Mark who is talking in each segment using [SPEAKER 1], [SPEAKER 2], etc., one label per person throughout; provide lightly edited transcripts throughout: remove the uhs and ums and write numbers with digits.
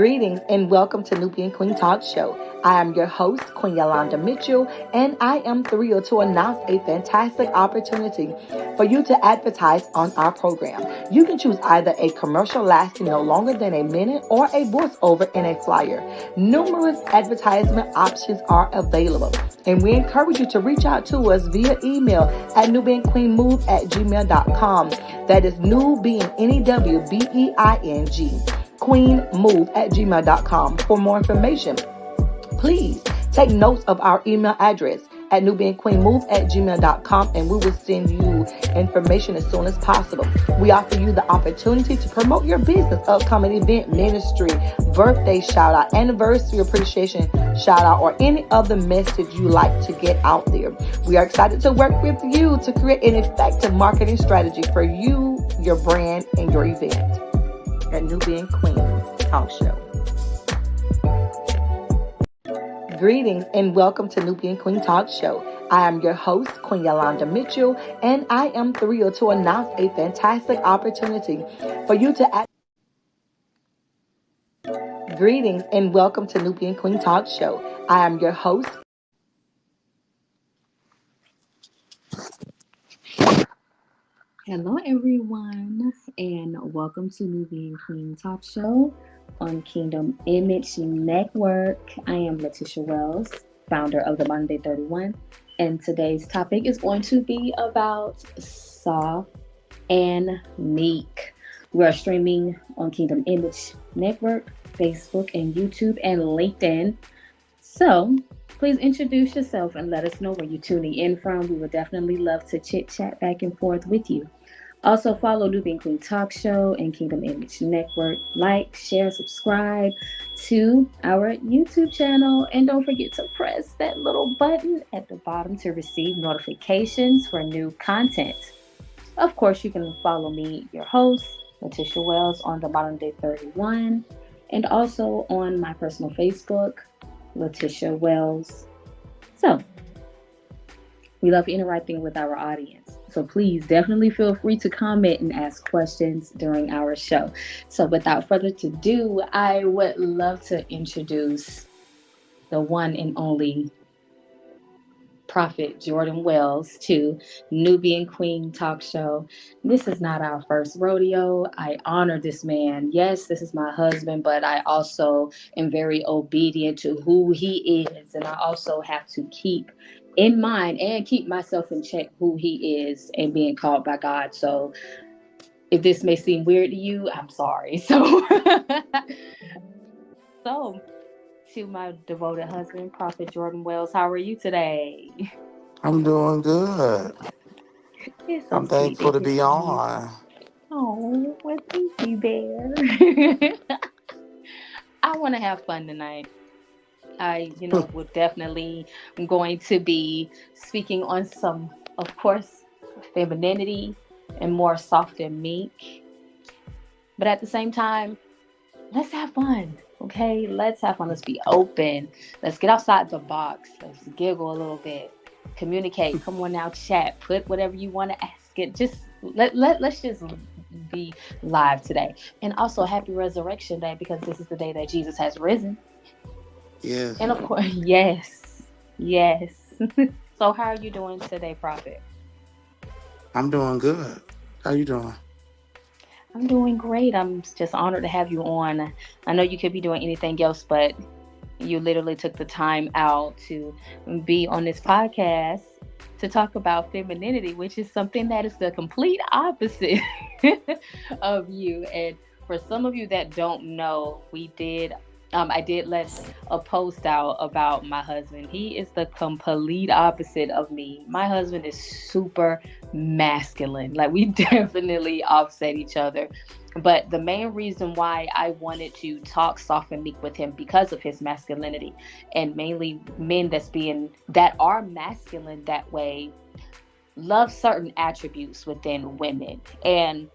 [SPEAKER 1] Greetings and welcome to Nubian Queen Talk Show. I am your host, Queen Yolanda Mitchell, and I am thrilled to announce a fantastic opportunity for you to advertise on our program. You can choose either a commercial lasting no longer than a minute or a voiceover in a flyer. Numerous advertisement options are available, and we encourage you to reach out to us via email at nubianqueenmove@gmail.com. That is Nubian, N-E-W-B-E-I-N-G. queenmove@gmail.com. For more information, please take notes of our email address at nubianqueenmove@gmail.com, and we will send you information as soon as possible. We offer you the opportunity to promote your business, upcoming event, ministry, birthday shout out, anniversary appreciation shout out, or any other message you like to get out there. We are excited to work with you to create an effective marketing strategy for you, your brand, and your event at Nubian Queen Talk Show. Greetings and welcome to Nubian Queen Talk Show. I am your host, Queen Yolanda Mitchell, and I am thrilled to announce a fantastic opportunity for you to Greetings and welcome to Nubian Queen Talk Show. I am your host.
[SPEAKER 2] Hello, everyone, and welcome to Nubian Queen Talk Show on Kingdom Image Network. I am LaTisha Wells, founder of the Monday 31, and today's topic is going to be about Soft and Meek. We are streaming on Kingdom Image Network, Facebook, and YouTube, and LinkedIn. So please introduce yourself and let us know where you're tuning in from. We would definitely love to chit-chat back and forth with you. Also, follow Nubian Queen Talk Show and Kingdom Image Network. Like, share, subscribe to our YouTube channel. And don't forget to press that little button at the bottom to receive notifications for new content. Of course, you can follow me, your host, LaTisha Wells, on the Modern Day 31. And also on my personal Facebook, LaTisha Wells. So, we love interacting with our audience. So please definitely feel free to comment and ask questions during our show. So without further ado, I would love to introduce the one and only Prophet Jordan Wells to Nubian Queen Talk Show. This is not our first rodeo. I honor this man. Yes, this is my husband, but I also am very obedient to who he is. And I also have to keep in mind and keep myself in check who he is and being called by God. So if this may seem weird to you, I'm sorry. So to my devoted husband, Prophet Jordan Wells, how are you today?
[SPEAKER 3] I'm doing good.
[SPEAKER 2] It's so
[SPEAKER 3] I'm
[SPEAKER 2] sweet
[SPEAKER 3] thankful
[SPEAKER 2] to
[SPEAKER 3] to
[SPEAKER 2] hear
[SPEAKER 3] be
[SPEAKER 2] from you.
[SPEAKER 3] on.
[SPEAKER 2] Oh, well, thank you, Bear. I want to have fun tonight. We're definitely going to be speaking on some, of course, femininity and more soft and meek. But at the same time, let's have fun, okay? Let's have fun. Let's be open. Let's get outside the box. Let's giggle a little bit. Communicate. Come on now, chat. Put whatever you want to ask it. Just let's just be live today. And also happy Resurrection Day, because this is the day that Jesus has risen.
[SPEAKER 3] Yes.
[SPEAKER 2] And of course, yes. So how are you doing today, Prophet?
[SPEAKER 3] I'm doing good. How you doing?
[SPEAKER 2] I'm doing great. I'm just honored to have you on. I know you could be doing anything else, but you literally took the time out to be on this podcast to talk about femininity, which is something that is the complete opposite of you. And for some of you that don't know, I did let a post out about my husband. He is the complete opposite of me. My husband is super masculine. Like, we definitely offset each other. But the main reason why I wanted to talk soft and meek with him, because of his masculinity, and mainly men that are masculine that way, love certain attributes within women. And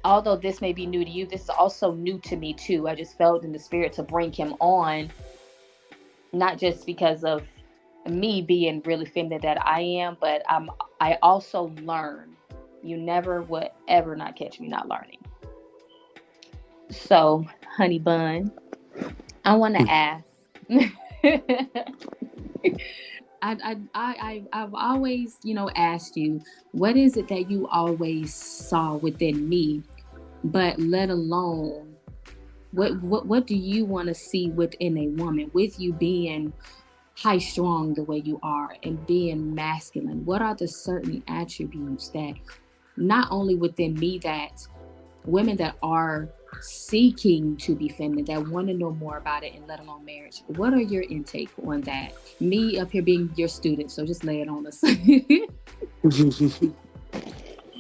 [SPEAKER 2] although this may be new to you, this is also new to me too. I just felt in the spirit to bring him on, not just because of me being really feminine that I am, but I also learn. You never would ever not catch me not learning. So, honey bun, I want to ask. I've always, asked you, what is it that you always saw within me, but let alone what do you want to see within a woman, with you being high strung the way you are and being masculine? What are the certain attributes that not only within me, that women that are seeking to be feminine, that want to know more about it, and let alone marriage, what are your intake on that? Me up here being your student, so just lay it on us.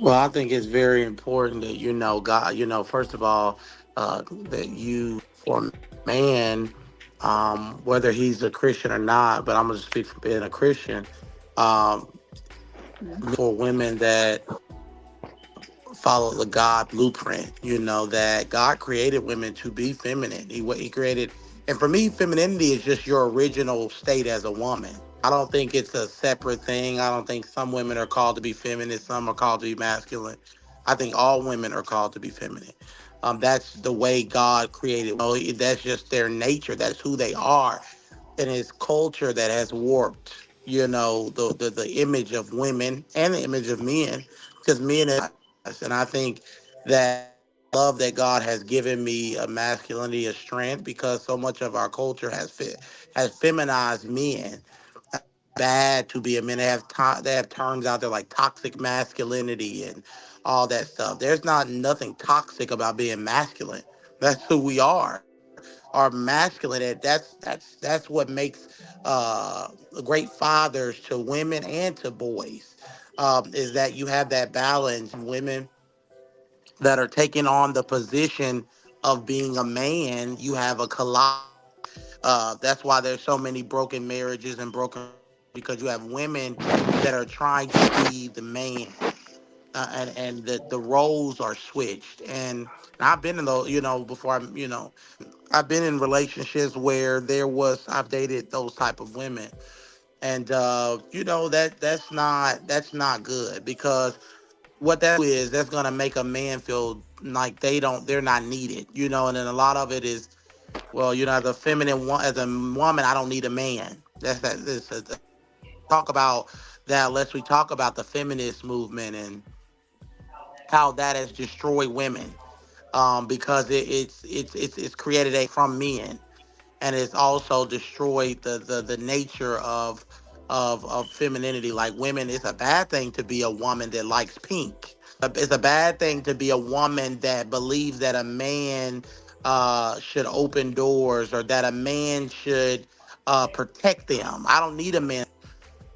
[SPEAKER 3] Well, I think it's very important that God. First of all, that for a man, whether he's a Christian or not, but I'm gonna speak for being a Christian. Um, for women that follow the God blueprint, that God created women to be feminine. He created, and for me, femininity is just your original state as a woman. I don't think it's a separate thing. I don't think some women are called to be feminine, some are called to be masculine. I think all women are called to be feminine. That's the way God created. That's just their nature. That's who they are. And it's culture that has warped, the image of women and the image of men, because men is us. And I think that love that God has given me a masculinity, a strength, because so much of our culture has feminized men. Bad to be a man. They have terms out there like toxic masculinity and all that stuff. There's not nothing toxic about being masculine. That's who we are masculine. That's what makes uh great fathers to women and to boys. Is that you have that balance of women that are taking on the position of being a man. You have a collide. That's why there's so many broken marriages and broken relationships, because you have women that are trying to be the man. And the roles are switched. And I've been in those, before I've been in relationships where I've dated those type of women. And that's not good, because what that is, that's gonna make a man feel like they're not needed, and then a lot of it is, well, as a as a woman, I don't need a man. Talk about that. Let's we talk about the feminist movement and how that has destroyed women, because it's created from men, and it's also destroyed the nature of femininity. Like, women, it's a bad thing to be a woman that likes pink. It's a bad thing to be a woman that believes that a man should open doors, or that a man should protect them. I don't need a man.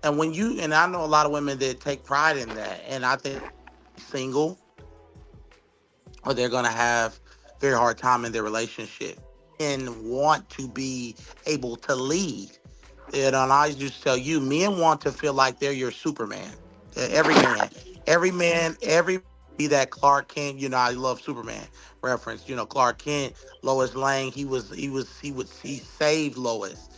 [SPEAKER 3] And I know a lot of women that take pride in that, and I think single, or they're going to have very hard time in their relationship. Men want to be able to lead. And I just tell you, men want to feel like they're your Superman. Every be that Clark Kent. I love Superman reference. Clark Kent, Lois Lane. He saved Lois.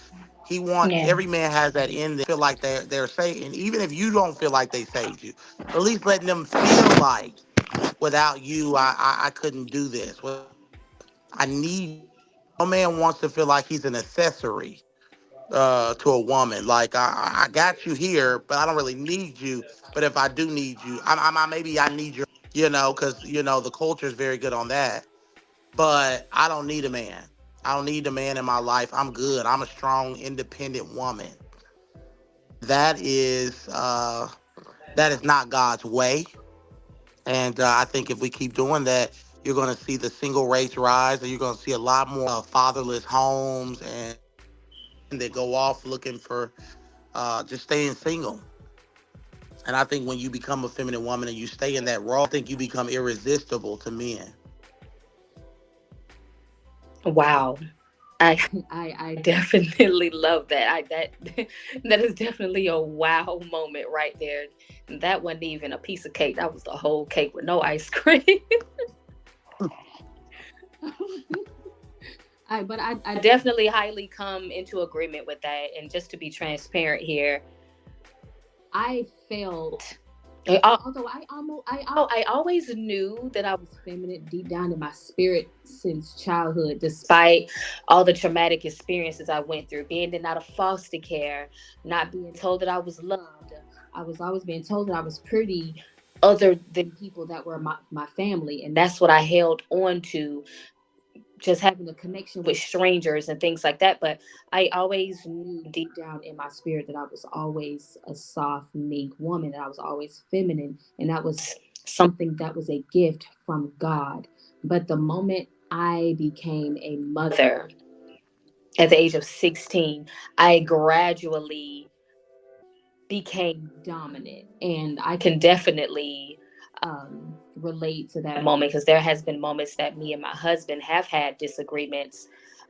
[SPEAKER 2] Yeah.
[SPEAKER 3] Every man has that in them. Feel like they're saved, and even if you don't feel like they saved you, at least letting them feel like, without you, I couldn't do this. I need you. No man wants to feel like he's an accessory to a woman. Like, I got you here, but I don't really need you. But if I do need you, maybe I need your, because the culture is very good on that. But I don't need a man. I don't need a man in my life. I'm good. I'm a strong, independent woman. That is not God's way. And I think if we keep doing that, you're going to see the single race rise, and you're going to see a lot more fatherless homes, and men that go off looking for just staying single. And I think when you become a feminine woman and you stay in that role, I think you become irresistible to men.
[SPEAKER 2] Wow. I definitely love that. That is definitely a wow moment right there. That wasn't even a piece of cake. That was the whole cake with no ice cream. But I definitely highly come into agreement with that. And just to be transparent here, I felt Although I always knew that I was feminine deep down in my spirit since childhood, despite all the traumatic experiences I went through, being in out of foster care, not being told that I was loved. I was always being told that I was pretty, other than people that were my family, and that's what I held on to, just having a connection with strangers and things like that. But I always knew deep down in my spirit that I was always a soft, meek woman, and I was always feminine. And that was something that was a gift from God. But the moment I became a mother at the age of 16, I gradually became dominant. And I can definitely relate to that moment, because there has been moments that me and my husband have had disagreements.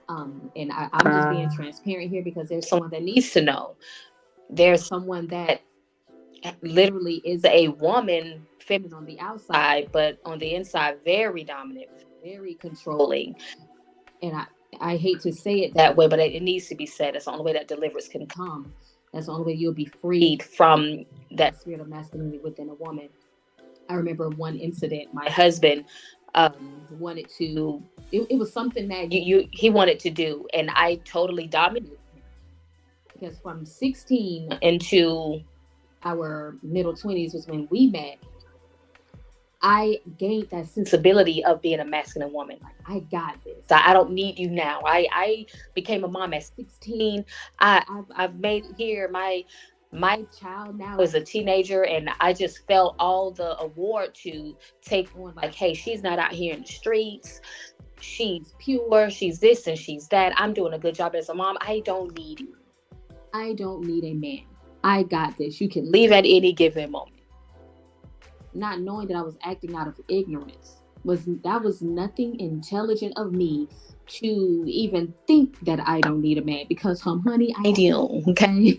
[SPEAKER 2] And I'm just being transparent here because there's someone that needs to know. There's someone that literally is a woman, feminine on the outside, but on the inside, very dominant, very controlling. And I hate to say it that way, but it needs to be said. That's the only way that deliverance can come. That's the only way you'll be freed from that spirit of masculinity within a woman. I remember one incident. My husband wanted to. It was something that he wanted to do, and I totally dominated him, because from 16 into our middle 20s was when we met. I gained that sensibility of being a masculine woman. Like, I got this. I don't need you now. I became a mom at 16. I've made it here. My child now is a teenager, and I just felt all the award to take on. Like, hey, she's not out here in the streets. She's pure. She's this and she's that. I'm doing a good job as a mom. I don't need you. I don't need a man. I got this. You can leave at any given moment. Not knowing that I was acting out of ignorance. That was nothing intelligent of me to even think that I don't need a man, because honey, I do. Okay.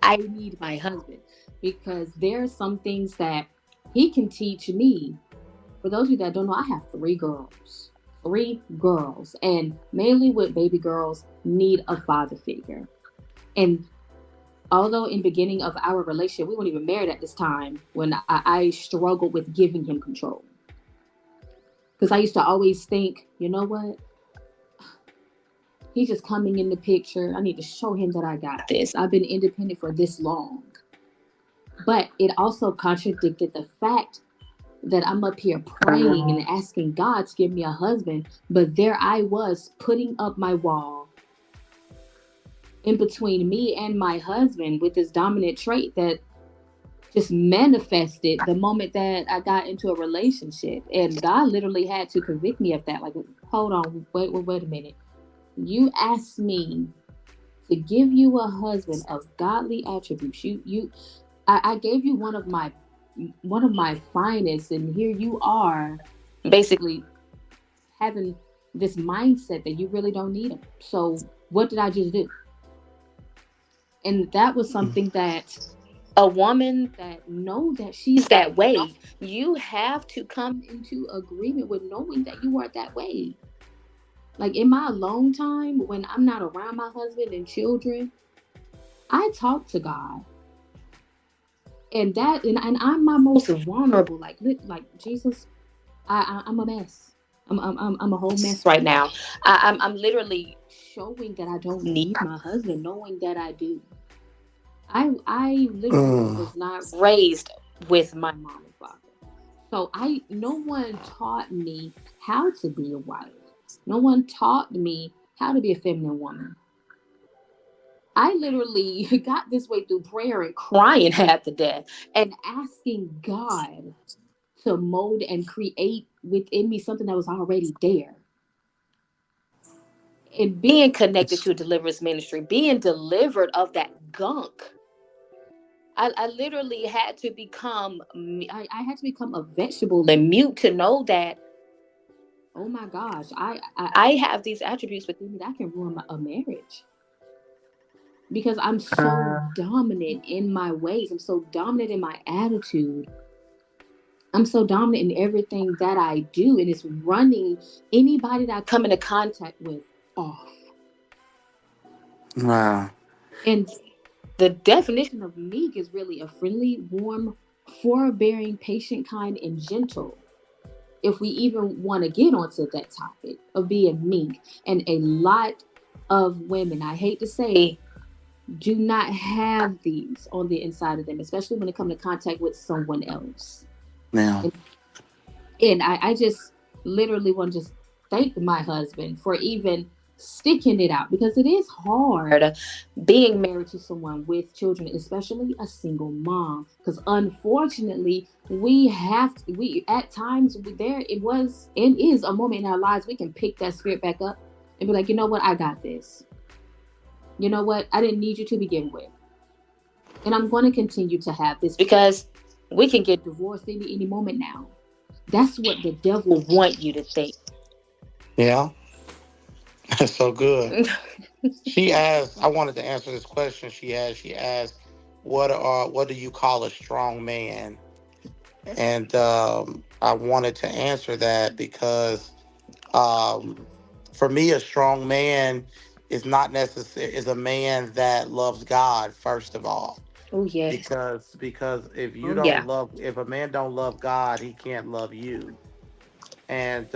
[SPEAKER 2] I need my husband, because there are some things that he can teach me. For those of you that don't know, I have three girls, and mainly with baby girls need a father figure. And although in beginning of our relationship, we weren't even married at this time, when I struggled with giving him control. Because I used to always think, you know what? He's just coming in the picture. I need to show him that I got this. I've been independent for this long. But it also contradicted the fact that I'm up here praying and asking God to give me a husband. But there I was, putting up my wall in between me and my husband, with this dominant trait that just manifested the moment that I got into a relationship. And God literally had to convict me of that. Like, hold on, wait a minute. You asked me to give you a husband of godly attributes. I gave you one of my finest, and here you are, basically having this mindset that you really don't need him. So what did I just do? And that was something that a woman that know that she's that way, you have to come into agreement with knowing that you are that way. Like, in my alone time, when I'm not around my husband and children, I talk to God. And I'm my most vulnerable. Like Jesus, I'm a mess. I'm a whole mess right now. I'm literally showing that I don't need my husband, knowing that I do. I literally was not raised with my mom and father. So no one taught me how to be a wife. No one taught me how to be a feminine woman. I literally got this way through prayer and crying half to death, and asking God to mold and create within me something that was already there. And being connected to a deliverance ministry, being delivered of that gunk. I literally had to become, I had to become a vegetable and mute to know that, oh my gosh, I have these attributes within me that can ruin a marriage. Because I'm so dominant in my ways. I'm so dominant in my attitude. I'm so dominant in everything that I do. And it's running anybody that I come into contact with off.
[SPEAKER 3] Wow.
[SPEAKER 2] And the definition of Meek is really a friendly, warm, forbearing, patient, kind, and gentle. If we even want to get onto that topic of being meek, and a lot of women, I hate to say, do not have these on the inside of them, especially when it comes to contact with someone else.
[SPEAKER 3] Now,
[SPEAKER 2] And I just literally want to just thank my husband for even sticking it out, because it is hard being married to someone with children, especially a single mom. Because unfortunately, we at times there it was and is a moment in our lives we can pick that spirit back up and be like, you know what, I got this. You know what, I didn't need you to begin with, and I'm going to continue to have this because we can get divorced any moment now. That's what the devil want you to think.
[SPEAKER 3] yeah, that's so good. She asked, I wanted to answer this question she asked, what do you call a strong man? And I wanted to answer that because um, for me, a strong man is not necessary, is a man that loves God, first of all.
[SPEAKER 2] Oh yes.
[SPEAKER 3] Because
[SPEAKER 2] Oh yeah.
[SPEAKER 3] if a man don't love God, he can't love you. And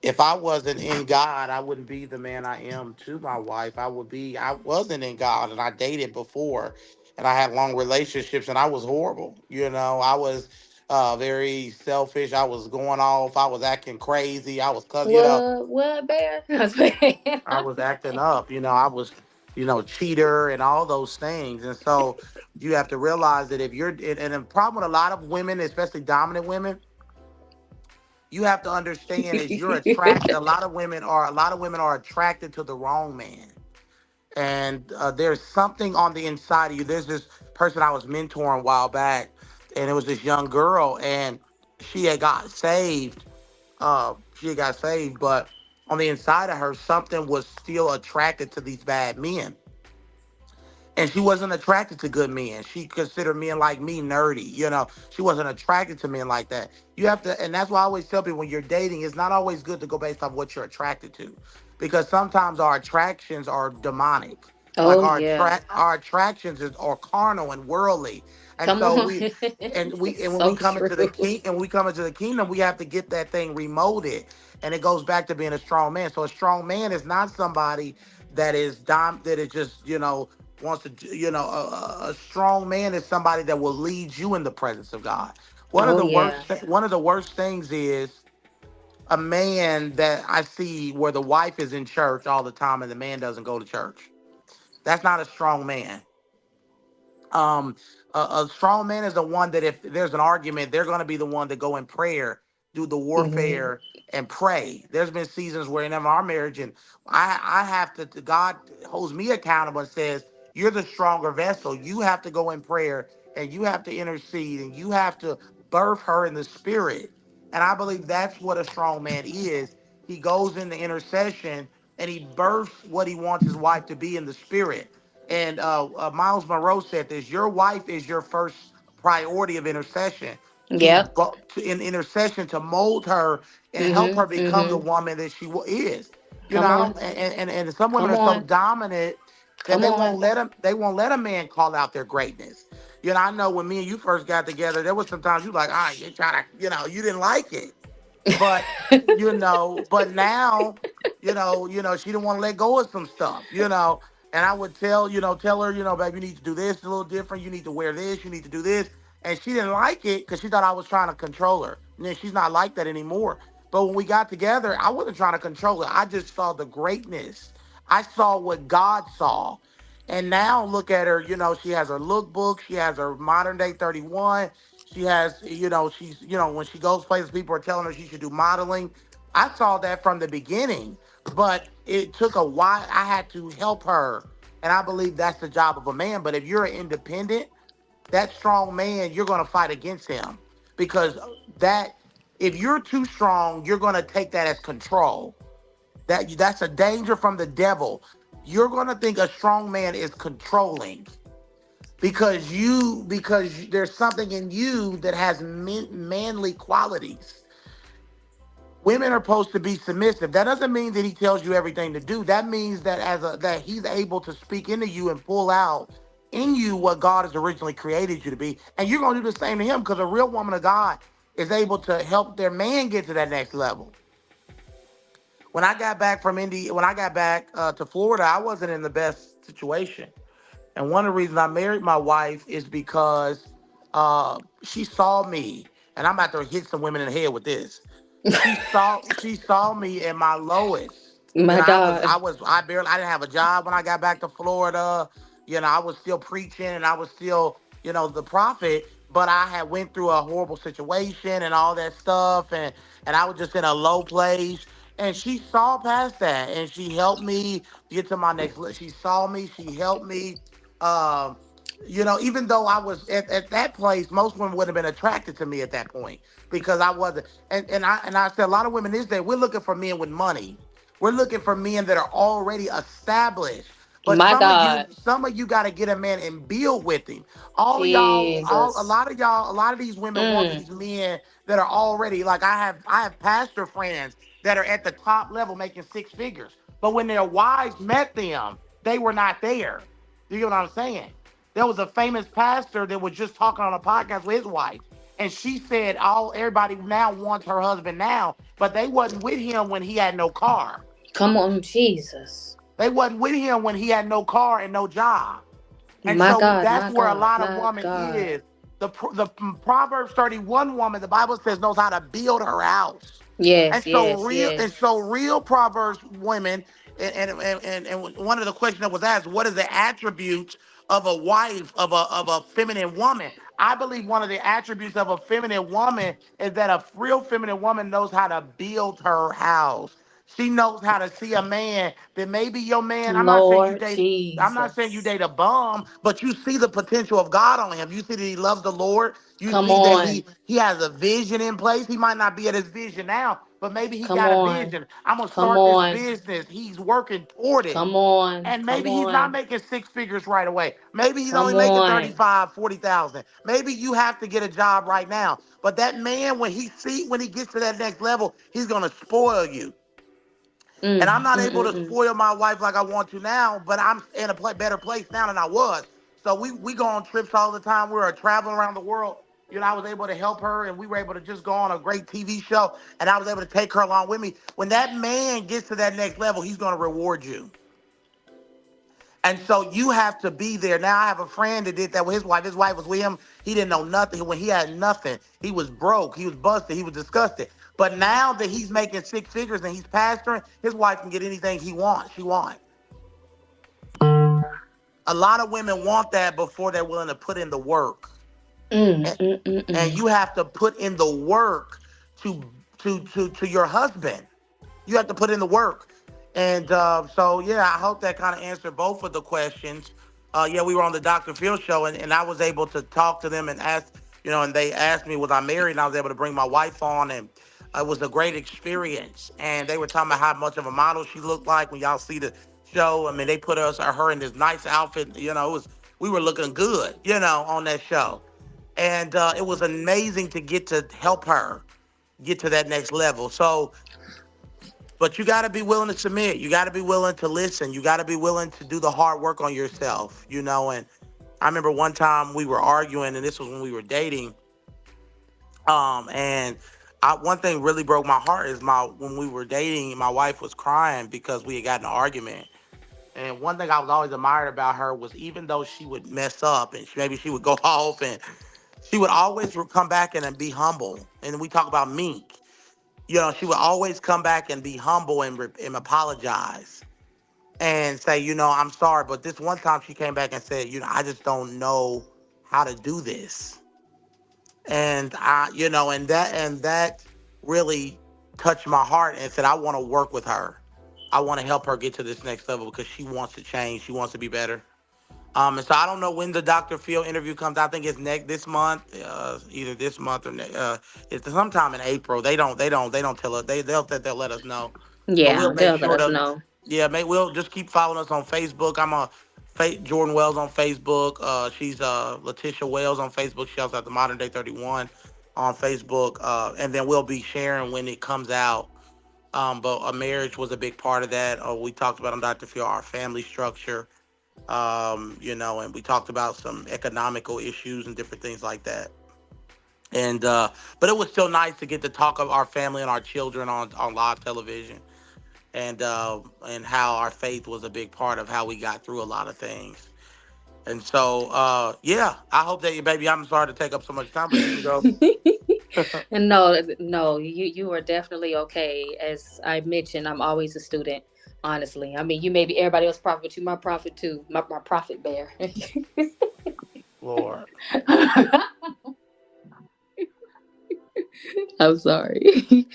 [SPEAKER 3] if I wasn't in God, I wouldn't be the man I am to my wife. I wasn't in God, and I dated before, and I had long relationships, and I was horrible. I was very selfish. I was going off. I was acting crazy. I was,
[SPEAKER 2] What bear?
[SPEAKER 3] I was acting up. I was, cheater and all those things. And so you have to realize that if you're, and the problem with a lot of women, especially dominant women, you have to understand is you're attracted. A lot of women are attracted to the wrong man. And there's something on the inside of you. There's this person I was mentoring a while back, and it was this young girl, and she had got saved. But on the inside of her, something was still attracted to these bad men, and she wasn't attracted to good men. She considered men like me nerdy. She wasn't attracted to men like that. You have to, and that's why I always tell people when you're dating, it's not always good to go based off what you're attracted to, because sometimes our attractions are demonic. Like
[SPEAKER 2] Oh yeah.
[SPEAKER 3] our attractions are carnal and worldly, and
[SPEAKER 2] Come
[SPEAKER 3] so
[SPEAKER 2] on.
[SPEAKER 3] and when we
[SPEAKER 2] So
[SPEAKER 3] come into the
[SPEAKER 2] true.
[SPEAKER 3] king and we come into the kingdom, we have to get that thing remolded, and it goes back to being a strong man. So a strong man is not somebody that is just wants to, a strong man is somebody that will lead you in the presence of God.
[SPEAKER 2] Oh yeah.
[SPEAKER 3] One of the worst things is a man that I see where the wife is in church all the time and the man doesn't go to church. That's not a strong man. um a strong man is the one that if there's an argument, they're going to be the one to go in prayer, do the
[SPEAKER 2] Hmm.
[SPEAKER 3] warfare and pray. There's been seasons where in our marriage, and I have to, God holds me accountable and says, you're the stronger vessel, you have to go in prayer, and you have to intercede, and you have to birth her in the spirit. And I believe that's what a strong man is. He goes into intercession, and he births what he wants his wife to be in the spirit. And Miles Monroe said this: your wife is your first priority of intercession,
[SPEAKER 2] Yep.
[SPEAKER 3] in intercession to mold her and help
[SPEAKER 2] Hmm.
[SPEAKER 3] her become the
[SPEAKER 2] Hmm.
[SPEAKER 3] woman that is.
[SPEAKER 2] Come
[SPEAKER 3] I
[SPEAKER 2] on.
[SPEAKER 3] don't, and some women
[SPEAKER 2] Come
[SPEAKER 3] are so
[SPEAKER 2] on.
[SPEAKER 3] dominant that
[SPEAKER 2] Come on.
[SPEAKER 3] they won't let a man call out their greatness. I know when me and you first got together, there was sometimes you like, you trying to, you didn't like it, but but now, she didn't want to let go of some stuff, and I would tell her, babe, you need to do this a little different, you need to wear this, you need to do this. And she didn't like it because she thought I was trying to control her. And then she's not like that anymore. But when we got together, I wasn't trying to control her. I just saw the greatness. I saw what God saw. And now look at her, she has her lookbook, she has her modern day 31. She has, when she goes places, people are telling her she should do modeling. I saw that from the beginning, but it took a while. I had to help her. And I believe that's the job of a man. But if you're an independent, that strong man, you're going to fight against him, because that if you're too strong, you're going to take that as control. That's a danger from the devil. You're going to think a strong man is controlling because there's something in you that has manly qualities. Women are supposed to be submissive. That doesn't mean that he tells you everything to do. That means that that he's able to speak into you and pull out in you what God has originally created you to be. And you're going to do the same to him, because a real woman of God is able to help their man get to that next level. When I got back from when I got back to Florida, I wasn't in the best situation. And one of the reasons I married my wife is because she saw me, and I'm about to hit some women in the head with this. She saw me in my lowest.
[SPEAKER 2] My God.
[SPEAKER 3] I didn't have a job when I got back to Florida. I was still preaching, and I was still, the prophet, but I had went through a horrible situation and all that stuff, and I was just in a low place. And she saw past that, and she helped me get to my next. She saw me. She helped me. Um, even though I was at that place, most women would have been attracted to me at that point because I wasn't. And I said a lot of women this day, we're looking for men with money. We're looking for men that are already established. But
[SPEAKER 2] My God.
[SPEAKER 3] some of you got to get a man and build with him. All of y'all, a
[SPEAKER 2] Jesus.
[SPEAKER 3] lot of y'all, a lot of these women want
[SPEAKER 2] Mm.
[SPEAKER 3] these men that are already like I have pastor friends that are at the top level making six figures. But when their wives met them, they were not there. Do you get what I'm saying? There was a famous pastor that was just talking on a podcast with his wife, and she said all everybody now wants her husband now, but they wasn't with him when he had no car.
[SPEAKER 2] Come on, Jesus.
[SPEAKER 3] They wasn't with him when he had no car and no job. And
[SPEAKER 2] My
[SPEAKER 3] so
[SPEAKER 2] God,
[SPEAKER 3] that's
[SPEAKER 2] my
[SPEAKER 3] where a
[SPEAKER 2] God,
[SPEAKER 3] lot of
[SPEAKER 2] my
[SPEAKER 3] woman
[SPEAKER 2] God.
[SPEAKER 3] is. The Proverbs 31 woman, the Bible says, knows how to build her house. And
[SPEAKER 2] Yes,
[SPEAKER 3] so
[SPEAKER 2] yes,
[SPEAKER 3] real,
[SPEAKER 2] yes.
[SPEAKER 3] and so real Proverbs women, and one of the questions that was asked, what is the attributes of a wife of a feminine woman? I believe one of the attributes of a feminine woman is that a real feminine woman knows how to build her house. She knows how to see a man that maybe your man.
[SPEAKER 2] Lord
[SPEAKER 3] I'm not saying you
[SPEAKER 2] Jesus.
[SPEAKER 3] date a bum, but you see the potential of God on him. You see that he loves the Lord. You
[SPEAKER 2] Come
[SPEAKER 3] see that
[SPEAKER 2] on.
[SPEAKER 3] he has a vision in place. He might not be at his vision now, but maybe he
[SPEAKER 2] Come
[SPEAKER 3] got a
[SPEAKER 2] on.
[SPEAKER 3] vision. I'm gonna
[SPEAKER 2] Come
[SPEAKER 3] start this
[SPEAKER 2] on.
[SPEAKER 3] business. He's working toward it.
[SPEAKER 2] Come on.
[SPEAKER 3] And
[SPEAKER 2] Come
[SPEAKER 3] maybe he's not
[SPEAKER 2] on.
[SPEAKER 3] making six figures right away. Maybe he's only
[SPEAKER 2] Come
[SPEAKER 3] making
[SPEAKER 2] on.
[SPEAKER 3] 35, 40,000. Maybe you have to get a job right now. But that man, when he gets to that next level, he's gonna spoil you. And I'm
[SPEAKER 2] Mm,
[SPEAKER 3] not
[SPEAKER 2] mm,
[SPEAKER 3] able
[SPEAKER 2] mm,
[SPEAKER 3] to
[SPEAKER 2] mm.
[SPEAKER 3] spoil my wife like I want to now, but I'm in a better place now than I was. So we go on trips all the time. We were traveling around the world. I was able to help her, and we were able to just go on a great TV show, and I was able to take her along with me. When that man gets to that next level, he's going to reward you. And so you have to be there. Now I have a friend that did that with his wife. His wife was with him. He didn't know nothing. When he had nothing, he was broke. He was busted. He was disgusted. But now that he's making six figures and he's pastoring, his wife can get anything he wants. She wants. A lot of women want that before they're willing to put in the work.
[SPEAKER 2] Mm,
[SPEAKER 3] And,
[SPEAKER 2] mm, mm,
[SPEAKER 3] and
[SPEAKER 2] mm.
[SPEAKER 3] you have to put in the work to your husband. You have to put in the work. And so, yeah, I hope that kind of answered both of the questions. Yeah, we were on the Dr. Phil show, and I was able to talk to them and ask, and they asked me, was I married? And I was able to bring my wife on, and it was a great experience. And they were talking about how much of a model she looked like when y'all see the show. I mean, they put her in this nice outfit. We were looking good, on that show. And it was amazing to get to help her get to that next level. So, but you got to be willing to submit. You got to be willing to listen. You got to be willing to do the hard work on yourself, And I remember one time we were arguing, and this was when we were dating. And one thing really broke my heart is when we were dating, my wife was crying because we had gotten an argument. And one thing I was always admired about her was even though she would mess up and maybe she would go off, and she would always come back and be humble. And we talk about Meek. She would always come back and be humble and apologize and say, I'm sorry. But this one time she came back and said, I just don't know how to do this. And and that really touched my heart and said, I want to work with her. I want to help her get to this next level because she wants to change. She wants to be better. And so I don't know when the Dr. Phil interview comes. I think it's next this month, either this month or it's sometime in April. They don't tell us. They'll let us know. But
[SPEAKER 2] Yeah,
[SPEAKER 3] we'll make
[SPEAKER 2] they'll let
[SPEAKER 3] sure
[SPEAKER 2] us
[SPEAKER 3] to,
[SPEAKER 2] know.
[SPEAKER 3] yeah, we'll just keep following us on Facebook. I'm a Jordan Wells on Facebook. She's LaTisha Wells on Facebook. She also has the Modern Day 31 on Facebook. And then we'll be sharing when it comes out. But a marriage was a big part of that. We talked about on Dr. Phil our family structure, And we talked about some economical issues and different things like that. And but it was still nice to get to talk of our family and our children on live television, and how our faith was a big part of how we got through a lot of things. And so yeah, I hope that you, baby, I'm sorry to take up so much time, but you can go.
[SPEAKER 2] And no, no, you are definitely okay. As I mentioned, I'm always a student. Honestly, I mean, you may be everybody else prophet too. My prophet too. My prophet bear.
[SPEAKER 3] Lord.
[SPEAKER 2] I'm sorry,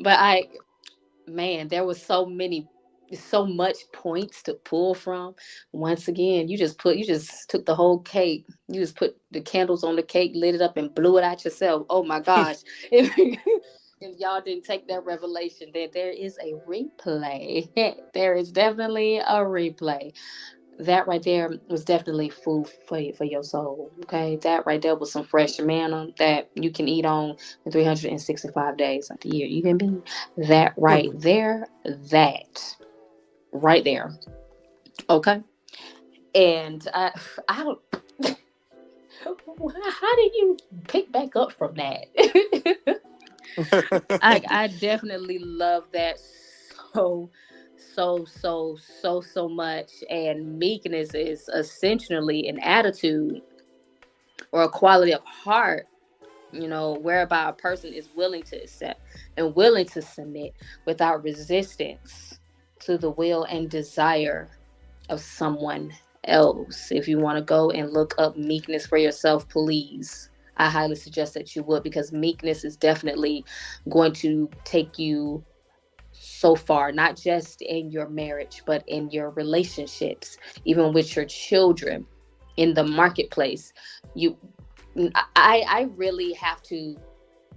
[SPEAKER 2] but man, there was so much points to pull from. Once again, you just took the whole cake. You just put the candles on the cake, lit it up, and blew it out yourself. Oh my gosh. If y'all didn't take that revelation, then there is a replay. There is definitely a replay. That right there was definitely food for your soul. Okay, that right there was some fresh manna that you can eat on 365 days of the year. You can be that right there, that right there. Okay, and I don't. How did you pick back up from that? I definitely love that so so much. And meekness is essentially an attitude or a quality of heart, whereby a person is willing to accept and willing to submit without resistance to the will and desire of someone else. If you want to go and look up meekness for yourself, please, I highly suggest that you would, because meekness is definitely going to take you so far, not just in your marriage, but in your relationships, even with your children, in the marketplace. You I really have to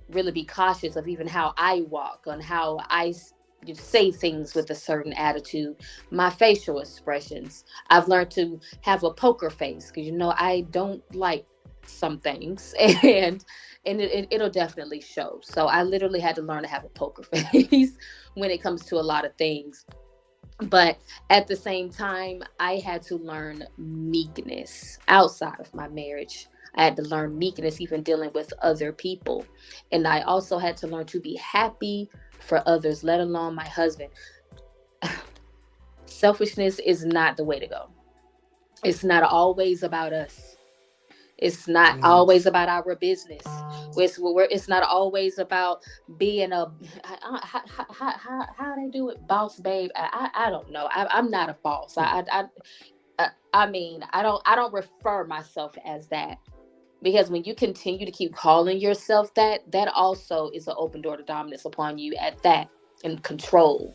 [SPEAKER 2] really be cautious of even how I walk, on how you say things with a certain attitude, my facial expressions. I've learned to have a poker face because I don't like some things, and it'll definitely show. So I literally had to learn to have a poker face when it comes to a lot of things. But at the same time, I had to learn meekness outside of my marriage. I had to learn meekness even dealing with other people. And I also had to learn to be happy for others, let alone my husband. Selfishness is not the way to go. It's not always about us. It's not
[SPEAKER 3] Mm.
[SPEAKER 2] always about our business. It's not always about being a how they do it, boss babe. I don't know. I'm not a boss. I mean, I don't refer myself as that, because when you continue to keep calling yourself that, that also is an open door to dominance upon you at that, and control.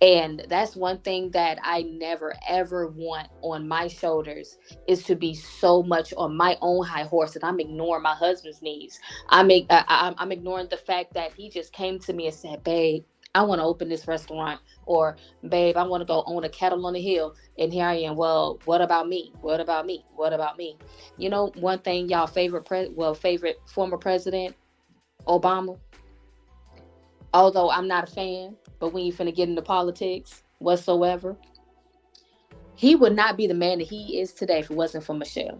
[SPEAKER 2] And that's one thing that I never ever want on my shoulders, is to be so much on my own high horse that I'm ignoring my husband's needs. I'm ignoring the fact that he just came to me and said, "Babe, I want to open this restaurant," or "Babe, I want to go own a cattle on the hill." And here I am. Well, what about me? What about me? What about me? One thing, y'all favorite former president Obama, although I'm not a fan, but when you finna get into politics whatsoever, he would not be the man that he is today if it wasn't for Michelle.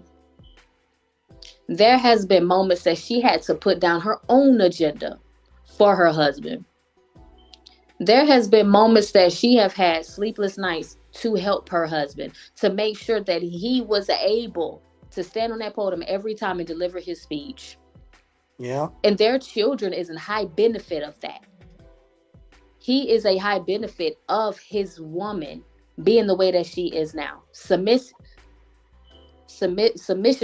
[SPEAKER 2] There has been moments that she had to put down her own agenda for her husband. There has been moments that she have had sleepless nights to help her husband, to make sure that he was able to stand on that podium every time and deliver his speech.
[SPEAKER 3] Yeah.
[SPEAKER 2] And their children is in high benefit of that. He is a high benefit of his woman being the way that she is now. Submission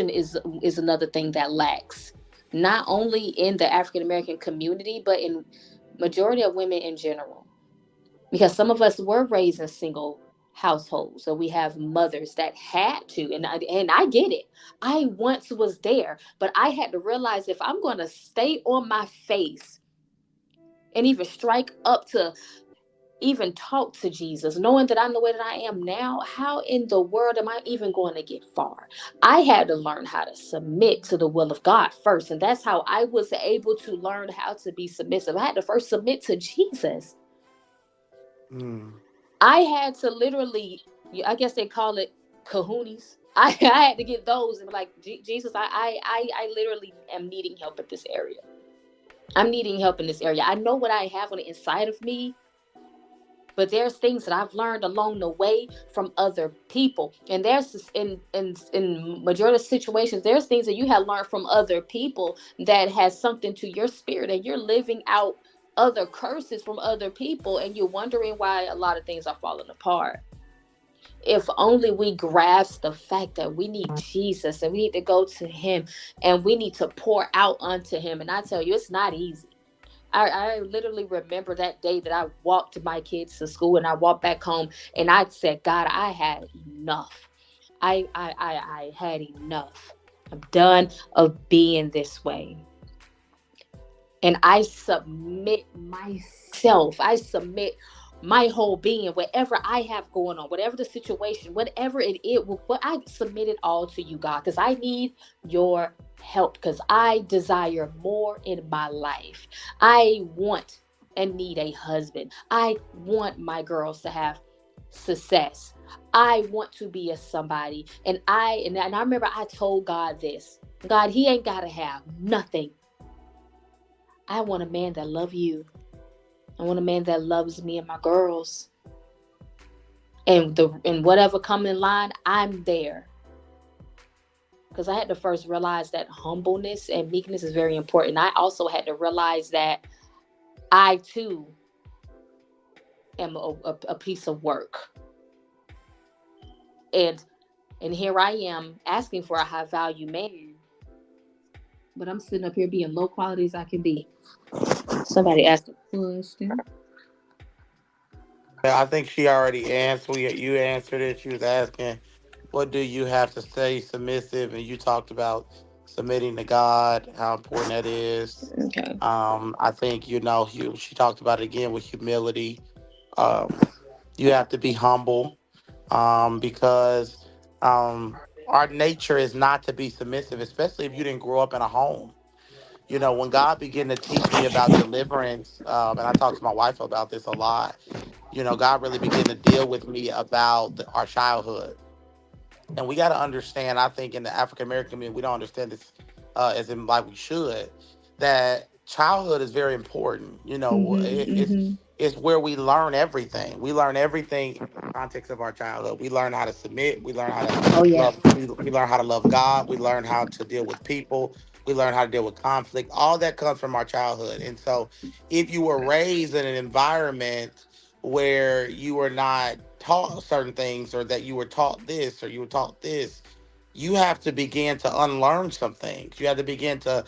[SPEAKER 2] is another thing that lacks, not only in the African American community, but in majority of women in general. Because some of us were raised in single households, so we have mothers that had to, and I get it. I once was there, but I had to realize, if I'm going to stay on my face and even strike up to even talk to Jesus, knowing that I'm the way that I am now, how in the world am I even going to get far? I had to learn how to submit to the will of God first. And that's how I was able to learn how to be submissive. I had to first submit to Jesus.
[SPEAKER 3] Mm.
[SPEAKER 2] I had to literally, I guess they call it, kahunis. I had to get those and be like, Jesus, I literally am needing help in this area. I'm needing help in this area. I know what I have on the inside of me, but there's things that I've learned along the way from other people. And there's in majority of situations, there's things that you have learned from other people that has something to your spirit, and you're living out other curses from other people, and you're wondering why a lot of things are falling apart. If only we grasp the fact that we need Jesus and we need to go to him and we need to pour out unto him. And I tell you, it's not easy. I literally remember that day that I walked my kids to school and I walked back home and I said, God, I had enough. I had enough. I'm done of being this way. And I submit myself. I submit my whole being, whatever I have going on, whatever the situation, whatever it is, what I submit it all to you, God, because I need your help, because I desire more in my life. I want and need a husband. I want my girls to have success. I want to be a somebody. And I remember I told God this. God, he ain't gotta have nothing. I want a man that love you. I want a man that loves me and my girls. And whatever come in line, I'm there. Because I had to first realize that humbleness and meekness is very important. I also had to realize that I too am a piece of work. And and here I am asking for a high value man, but I'm sitting up here being low quality as I can be. Somebody asked a question.
[SPEAKER 3] I think she already answered. You answered it. She was asking, "What do you have to say submissive?" And you talked about submitting to God, how important that is.
[SPEAKER 2] Okay.
[SPEAKER 3] I think she talked about it again with humility. Um, you have to be humble, because our nature is not to be submissive, especially if you didn't grow up in a home. When God began to teach me about deliverance, and I talk to my wife about this a lot. God really began to deal with me about our childhood. And we got to understand, I think in the African American community, we don't understand this as in like we should, that childhood is very important.
[SPEAKER 2] Mm-hmm.
[SPEAKER 3] It's where we learn everything. We learn everything in the context of our childhood. We learn how to submit. We learn how to
[SPEAKER 2] Oh yeah.
[SPEAKER 3] love. We learn how to love God. We learn how to deal with people. We learn how to deal with conflict. All that comes from our childhood. And so, if you were raised in an environment where you were not taught certain things, or that you were taught this or you were taught this, you have to begin to unlearn some things. You have to begin to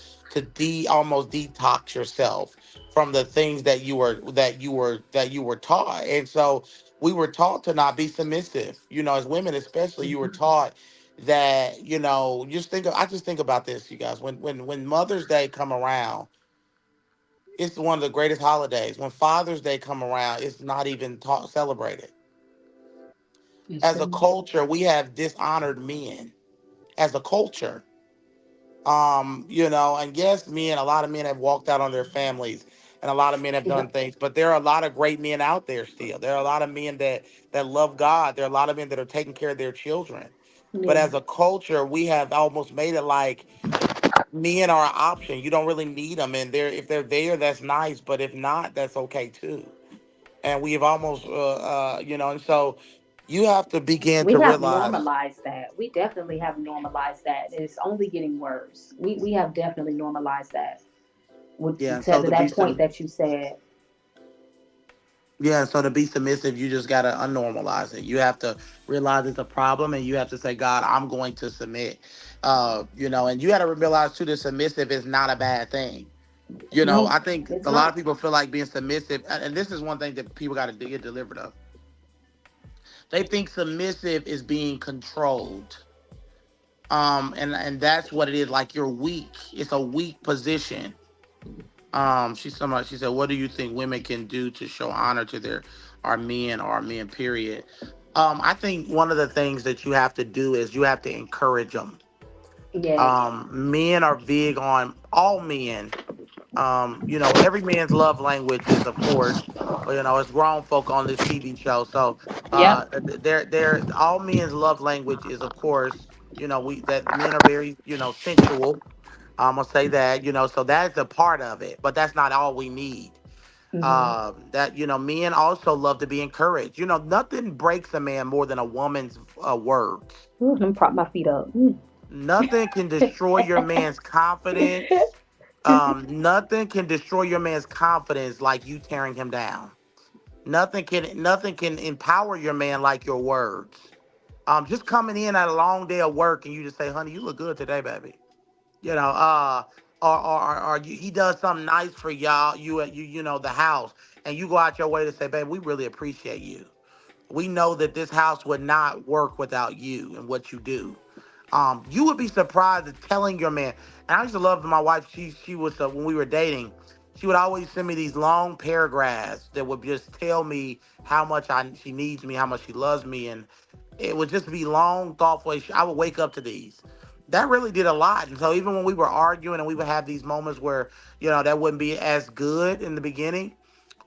[SPEAKER 3] almost detox yourself from the things that you were taught. And so we were taught to not be submissive. As women especially, you were taught that, I just think about this, you guys. When Mother's Day come around, it's one of the greatest holidays. When Father's Day come around, it's not even celebrated.
[SPEAKER 2] It's
[SPEAKER 3] As a
[SPEAKER 2] true.
[SPEAKER 3] culture, we have dishonored men. As a culture, and yes, a lot of men have walked out on their families, and a lot of men have
[SPEAKER 2] Yeah.
[SPEAKER 3] done things, but there are a lot of great men out there still. There are a lot of men that love God. There are a lot of men that are taking care of their children. But
[SPEAKER 2] Yeah.
[SPEAKER 3] as a culture, we have almost made it like men are an option. You don't really need them, and if they're there, that's nice. But if not, that's okay too. And we have almost, and so you have to begin
[SPEAKER 2] We
[SPEAKER 3] to
[SPEAKER 2] have
[SPEAKER 3] realize.
[SPEAKER 2] normalized that. We definitely have normalized that. It's only getting worse. We have definitely normalized that.
[SPEAKER 3] Yeah,
[SPEAKER 2] With
[SPEAKER 3] and so
[SPEAKER 2] to that point that you said.
[SPEAKER 3] to be submissive, you just gotta unnormalize it. You have to realize it's a problem, and you have to say, God, I'm going to submit. And you gotta realize too that submissive is not a bad thing.
[SPEAKER 2] No,
[SPEAKER 3] I think
[SPEAKER 2] it's
[SPEAKER 3] a lot of
[SPEAKER 2] not.
[SPEAKER 3] people feel like being submissive, and this is one thing that people gotta get delivered of. They think submissive is being controlled. And that's what it is. Like, you're weak. It's a weak position. She said, "What do you think women can do to show honor to our men, period?" I think one of the things that you have to do is you have to encourage them.
[SPEAKER 2] Yes.
[SPEAKER 3] Men are big on all men. Every man's love language is, of course, It's grown folk on this TV show. So
[SPEAKER 2] Yep.
[SPEAKER 3] they're all men's love language is, of course, we that men are very, sensual. I'm gonna say that, so that's a part of it, but that's not all we need.
[SPEAKER 2] Mm-hmm.
[SPEAKER 3] That men also love to be encouraged. Nothing breaks a man more than a woman's words.
[SPEAKER 2] Ooh, let me prop my feet up. Mm.
[SPEAKER 3] Nothing can destroy your man's confidence. Nothing can destroy your man's confidence like you tearing him down. Nothing can empower your man like your words. Just coming in at a long day of work and you just say, "Honey, you look good today, baby." You know, uh, he does something nice for y'all, the house, and you go out your way to say, "Babe, we really appreciate you. We know that this house would not work without you and what you do." You would be surprised at telling your man. And I used to love my wife. She was when we were dating. She would always send me these long paragraphs that would just tell me how much she needs me, how much she loves me, and it would just be long, thoughtful. I would wake up to these. That really did a lot. And so even when we were arguing and we would have these moments where that wouldn't be as good in the beginning,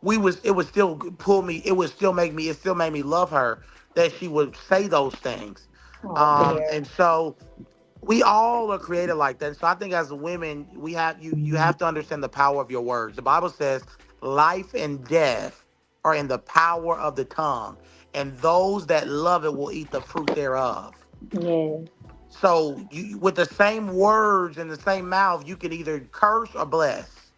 [SPEAKER 3] it would still pull me. It still made me love her that she would say those things.
[SPEAKER 2] Oh, bear.
[SPEAKER 3] And so we all are created like that. So I think as women, you have to understand the power of your words. The Bible says life and death are in the power of the tongue, and those that love it will eat the fruit thereof.
[SPEAKER 2] Yeah.
[SPEAKER 3] So with the same words in the same mouth, you can either curse or bless.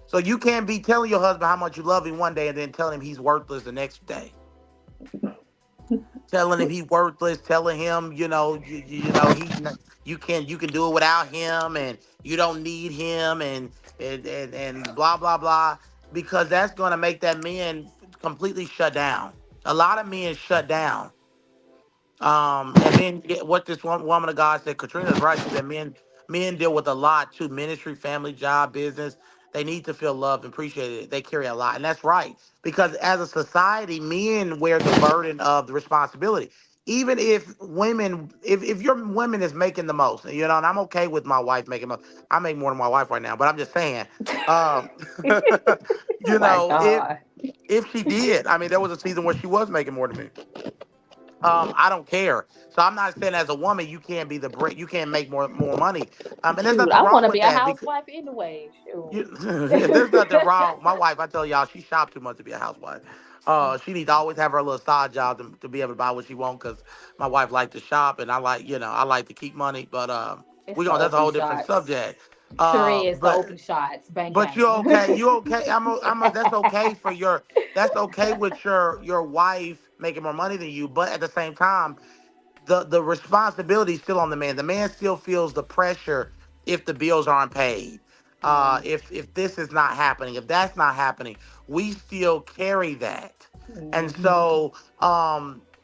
[SPEAKER 3] So you can't be telling your husband how much you love him one day and then telling him he's worthless the next day. Telling him he's worthless, telling him, you can do it without him, and you don't need him, and blah blah blah, because that's going to make that man completely shut down. A lot of men shut down. And men, what this one woman of God said, Katrina's right. She said men deal with a lot too: ministry, family, job, business. They need to feel loved and appreciated. They carry a lot, and that's right, because as a society, men wear the burden of the responsibility. Even if your women is making the most, and I'm okay with my wife making most. I make more than my wife right now, but I'm just saying, um,
[SPEAKER 2] Oh my
[SPEAKER 3] if
[SPEAKER 2] God.
[SPEAKER 3] she did, I mean, there was a season where she was making more than me. I don't care. So I'm not saying as a woman you can't you can't make more money. And there's
[SPEAKER 2] Shoot,
[SPEAKER 3] nothing
[SPEAKER 2] I want
[SPEAKER 3] wrong
[SPEAKER 2] to
[SPEAKER 3] with
[SPEAKER 2] be a
[SPEAKER 3] that because
[SPEAKER 2] housewife anyway. Shoot.
[SPEAKER 3] there's nothing wrong. My wife, I tell y'all, she shop too much to be a housewife. She needs to always have her little side job to be able to buy what she wants, because my wife like to shop and I like to keep money. But
[SPEAKER 2] It's the
[SPEAKER 3] that's a
[SPEAKER 2] open
[SPEAKER 3] whole different
[SPEAKER 2] shots.
[SPEAKER 3] subject.
[SPEAKER 2] Sure is the
[SPEAKER 3] But
[SPEAKER 2] open shots. Bang
[SPEAKER 3] you're
[SPEAKER 2] bang.
[SPEAKER 3] okay. You okay? That's okay for that's okay with your wife making more money than you. But at the same time, the responsibility is still on the man. The man still feels the pressure if the bills aren't paid.
[SPEAKER 2] Yeah.
[SPEAKER 3] If this is not happening, if that's not happening, we still carry that. And
[SPEAKER 2] Hmm.
[SPEAKER 3] so,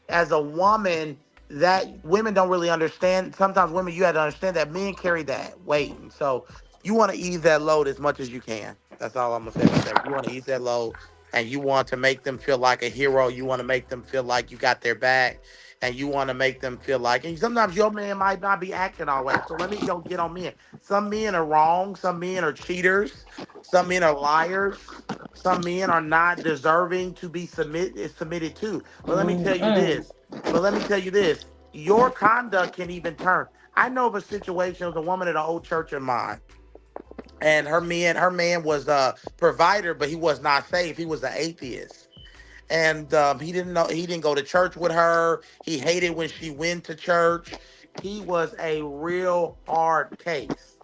[SPEAKER 3] as a woman, that women don't really understand. Sometimes women, you have to understand that men carry that weight, and so you want to ease that load as much as you can. That's all I'm gonna say about that. You want to ease that load, and you want to make them feel like a hero. You want to make them feel like you got their back, and you want to make them feel like. And sometimes your man might not be acting all way. So let me go get on men. Some men are wrong. Some men are cheaters. Some men are liars. Some men are not deserving to be submitted to. But let me tell you
[SPEAKER 2] Mm-mm.
[SPEAKER 3] this. But let me tell you this. Your conduct can even turn. I know of a situation with a woman at an old church of mine, and her man was a provider, but he was not saved. He was an atheist, and he didn't go to church with her. He hated when she went to church. He was a real hard case.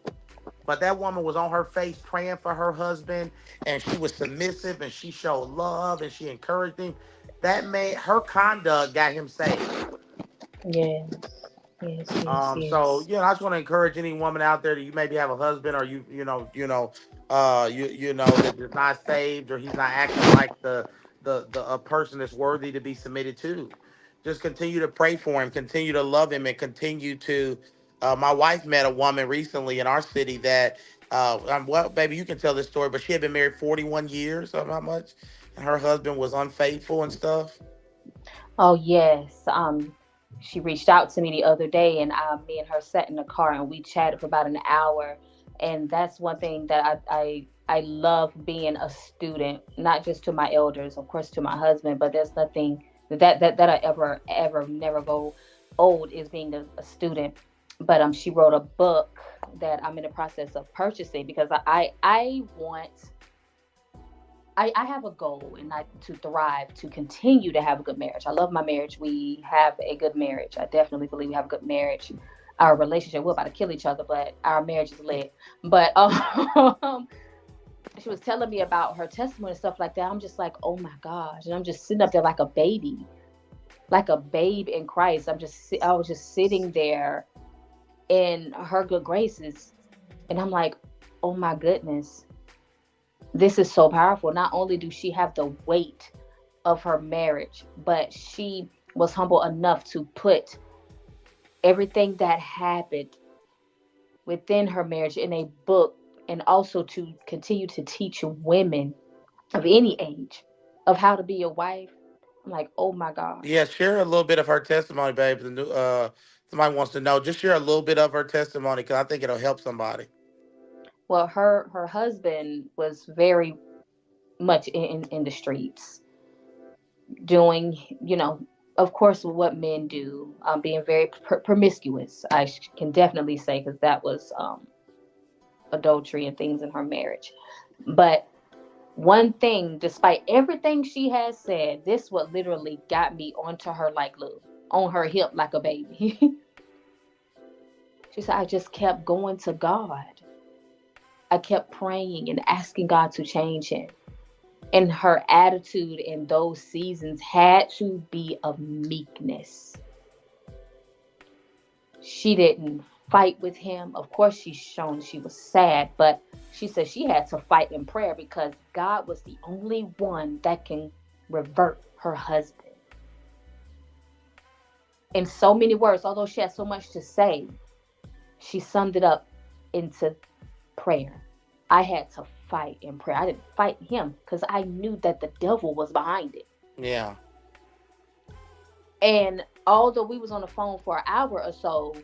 [SPEAKER 3] But that woman was on her face praying for her husband, and she was submissive, and she showed love, and she encouraged him. That made her conduct got him saved.
[SPEAKER 2] Yes. Yes. Yes.
[SPEAKER 3] So
[SPEAKER 2] Yes.
[SPEAKER 3] I just want to encourage any woman out there that you maybe have a husband, or that is not saved, or he's not acting like the a person that's worthy to be submitted to. Just continue to pray for him, continue to love him, and continue to. My wife met a woman recently in our city that, well, baby, you can tell this story, but she had been married 41 years, or how much, and her husband was unfaithful and stuff.
[SPEAKER 2] Oh yes. She reached out to me the other day, and me and her sat in the car and we chatted for about an hour. And that's one thing that I I love being a student, not just to my elders, of course, to my husband, but there's nothing that I ever never go old is being a student. But she wrote a book that I'm in the process of purchasing because I want I have a goal and I to thrive, to continue to have a good marriage. I love my marriage. We have a good marriage. I definitely believe we have a good marriage. Our relationship, we're about to kill each other, but our marriage is lit. But she was telling me about her testimony and stuff like that. I'm just like, oh my gosh. And I'm just sitting up there like a babe in Christ. I was just sitting there in her good graces. And I'm like, oh my goodness, this is so powerful. Not only do she have the weight of her marriage, but she was humble enough to put everything that happened within her marriage in a book and also to continue to teach women of any age of how to be a wife. I'm like, oh my
[SPEAKER 3] Yeah,
[SPEAKER 2] gosh.
[SPEAKER 3] share a little bit of her testimony, babe. Somebody wants to know. Just share a little bit of her testimony because I think it'll help somebody.
[SPEAKER 2] Well, her husband was very much in the streets, doing, of course, what men do, being very promiscuous. Can definitely say because that was adultery and things in her marriage. But one thing, despite everything she has said, this what literally got me onto her like glue, on her hip like a baby. She said, I just kept going to God. I kept praying and asking God to change him. And her attitude in those seasons had to be of meekness. She didn't fight with him. Of course, she's shown she was sad, but she said she had to fight in prayer because God was the only one that can revert her husband. In so many words, although she had so much to say, she summed it up into prayer. I had to fight in prayer. I didn't fight him because I knew that the devil was behind it.
[SPEAKER 3] Yeah.
[SPEAKER 2] And although we was on the phone for an hour or so,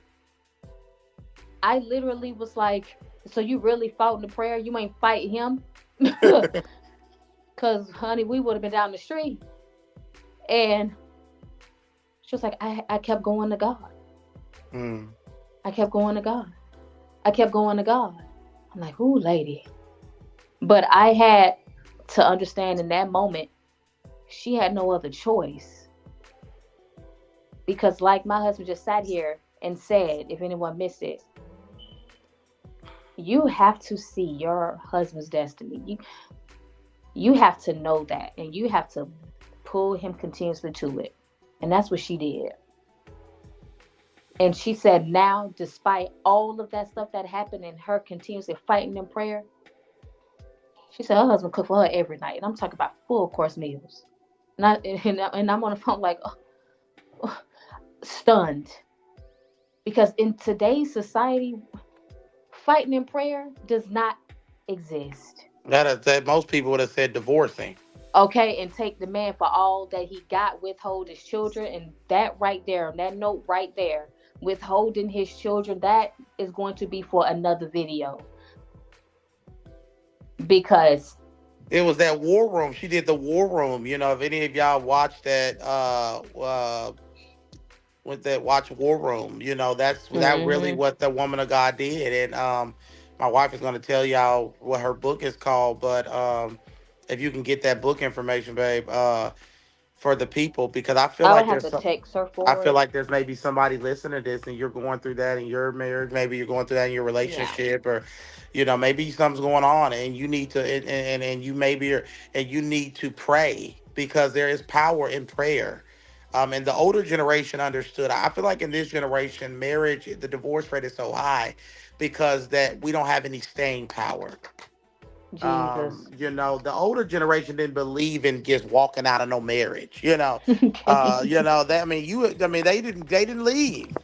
[SPEAKER 2] I literally was like, so you really fought in the prayer? You ain't fight him? Cause honey, we would have been down the street. And she was like, I kept going to God.
[SPEAKER 3] Mm.
[SPEAKER 2] I kept going to God. I kept going to God. I'm like, ooh, lady. But I had to understand in that moment, she had no other choice. Because like my husband just sat here and said, if anyone missed it, you have to see your husband's destiny. You have to know that and you have to pull him continuously to it. And that's what she did. And she said now, despite all of that stuff that happened and her continuously fighting in prayer, she said her husband cooked for her every night. And I'm talking about full course meals. And I'm on the phone like, oh, stunned. Because in today's society, fighting in prayer does not exist.
[SPEAKER 3] That most people would have said divorcing.
[SPEAKER 2] Okay, and take the man for all that he got, withhold his children, and that right there, that note right there, withholding his children, that is going to be for another video because
[SPEAKER 3] It was that War Room. She did the War Room. If any of y'all watched that, with that watch War Room, that really
[SPEAKER 2] hmm
[SPEAKER 3] what the woman of God did. And my wife is going to tell y'all what her book is called. But if you can get that book information, babe, for the people, because I feel
[SPEAKER 2] I would
[SPEAKER 3] like
[SPEAKER 2] have
[SPEAKER 3] there's
[SPEAKER 2] to
[SPEAKER 3] some.
[SPEAKER 2] text her
[SPEAKER 3] I
[SPEAKER 2] for
[SPEAKER 3] feel
[SPEAKER 2] it.
[SPEAKER 3] like there's maybe somebody listening to this and you're going through that in your marriage. Maybe you're going through that in your
[SPEAKER 2] Yeah,
[SPEAKER 3] relationship, or, maybe something's going on and you need to, and you maybe are, and you need to pray because there is power in prayer. And the older generation understood. I feel like in this generation, marriage, the divorce rate is so high because that we don't have any staying power.
[SPEAKER 2] Jesus.
[SPEAKER 3] The older generation didn't believe in just walking out of no marriage.
[SPEAKER 2] Okay.
[SPEAKER 3] That, I mean, they didn't leave.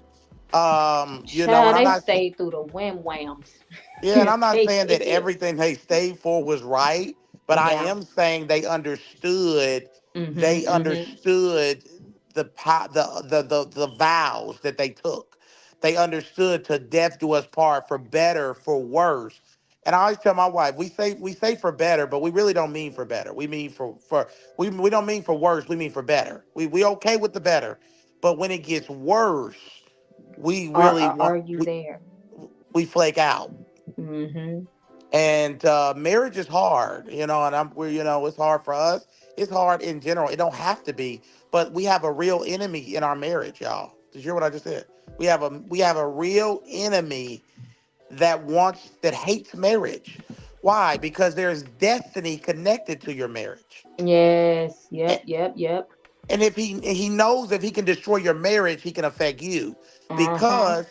[SPEAKER 3] And
[SPEAKER 2] Child,
[SPEAKER 3] I'm
[SPEAKER 2] they
[SPEAKER 3] not
[SPEAKER 2] stayed through the wham whams.
[SPEAKER 3] Yeah, and I'm not
[SPEAKER 2] They
[SPEAKER 3] saying that
[SPEAKER 2] did.
[SPEAKER 3] everything they stayed for was right, but I
[SPEAKER 2] Yeah.
[SPEAKER 3] am saying they understood. They
[SPEAKER 2] Hmm.
[SPEAKER 3] understood the vows that they took. They understood to death do us part, for better, for worse. And I always tell my wife, we say for better, but we really don't mean for better. We mean for we don't mean for worse. We mean for better. We okay with the better, but when it gets worse, we really
[SPEAKER 2] Are
[SPEAKER 3] want
[SPEAKER 2] you there?
[SPEAKER 3] we flake out.
[SPEAKER 2] Mm-hmm.
[SPEAKER 3] And marriage is hard, and it's hard for us. It's hard in general. It don't have to be, but we have a real enemy in our marriage, y'all. Did you hear what I just said? We have a real enemy that hates marriage. Why? Because there's destiny connected to your marriage.
[SPEAKER 2] Yes.
[SPEAKER 3] A-
[SPEAKER 2] Yep. Yep. Yep.
[SPEAKER 3] And if he knows if he can destroy your marriage, he can affect you.
[SPEAKER 2] Uh-huh.
[SPEAKER 3] Because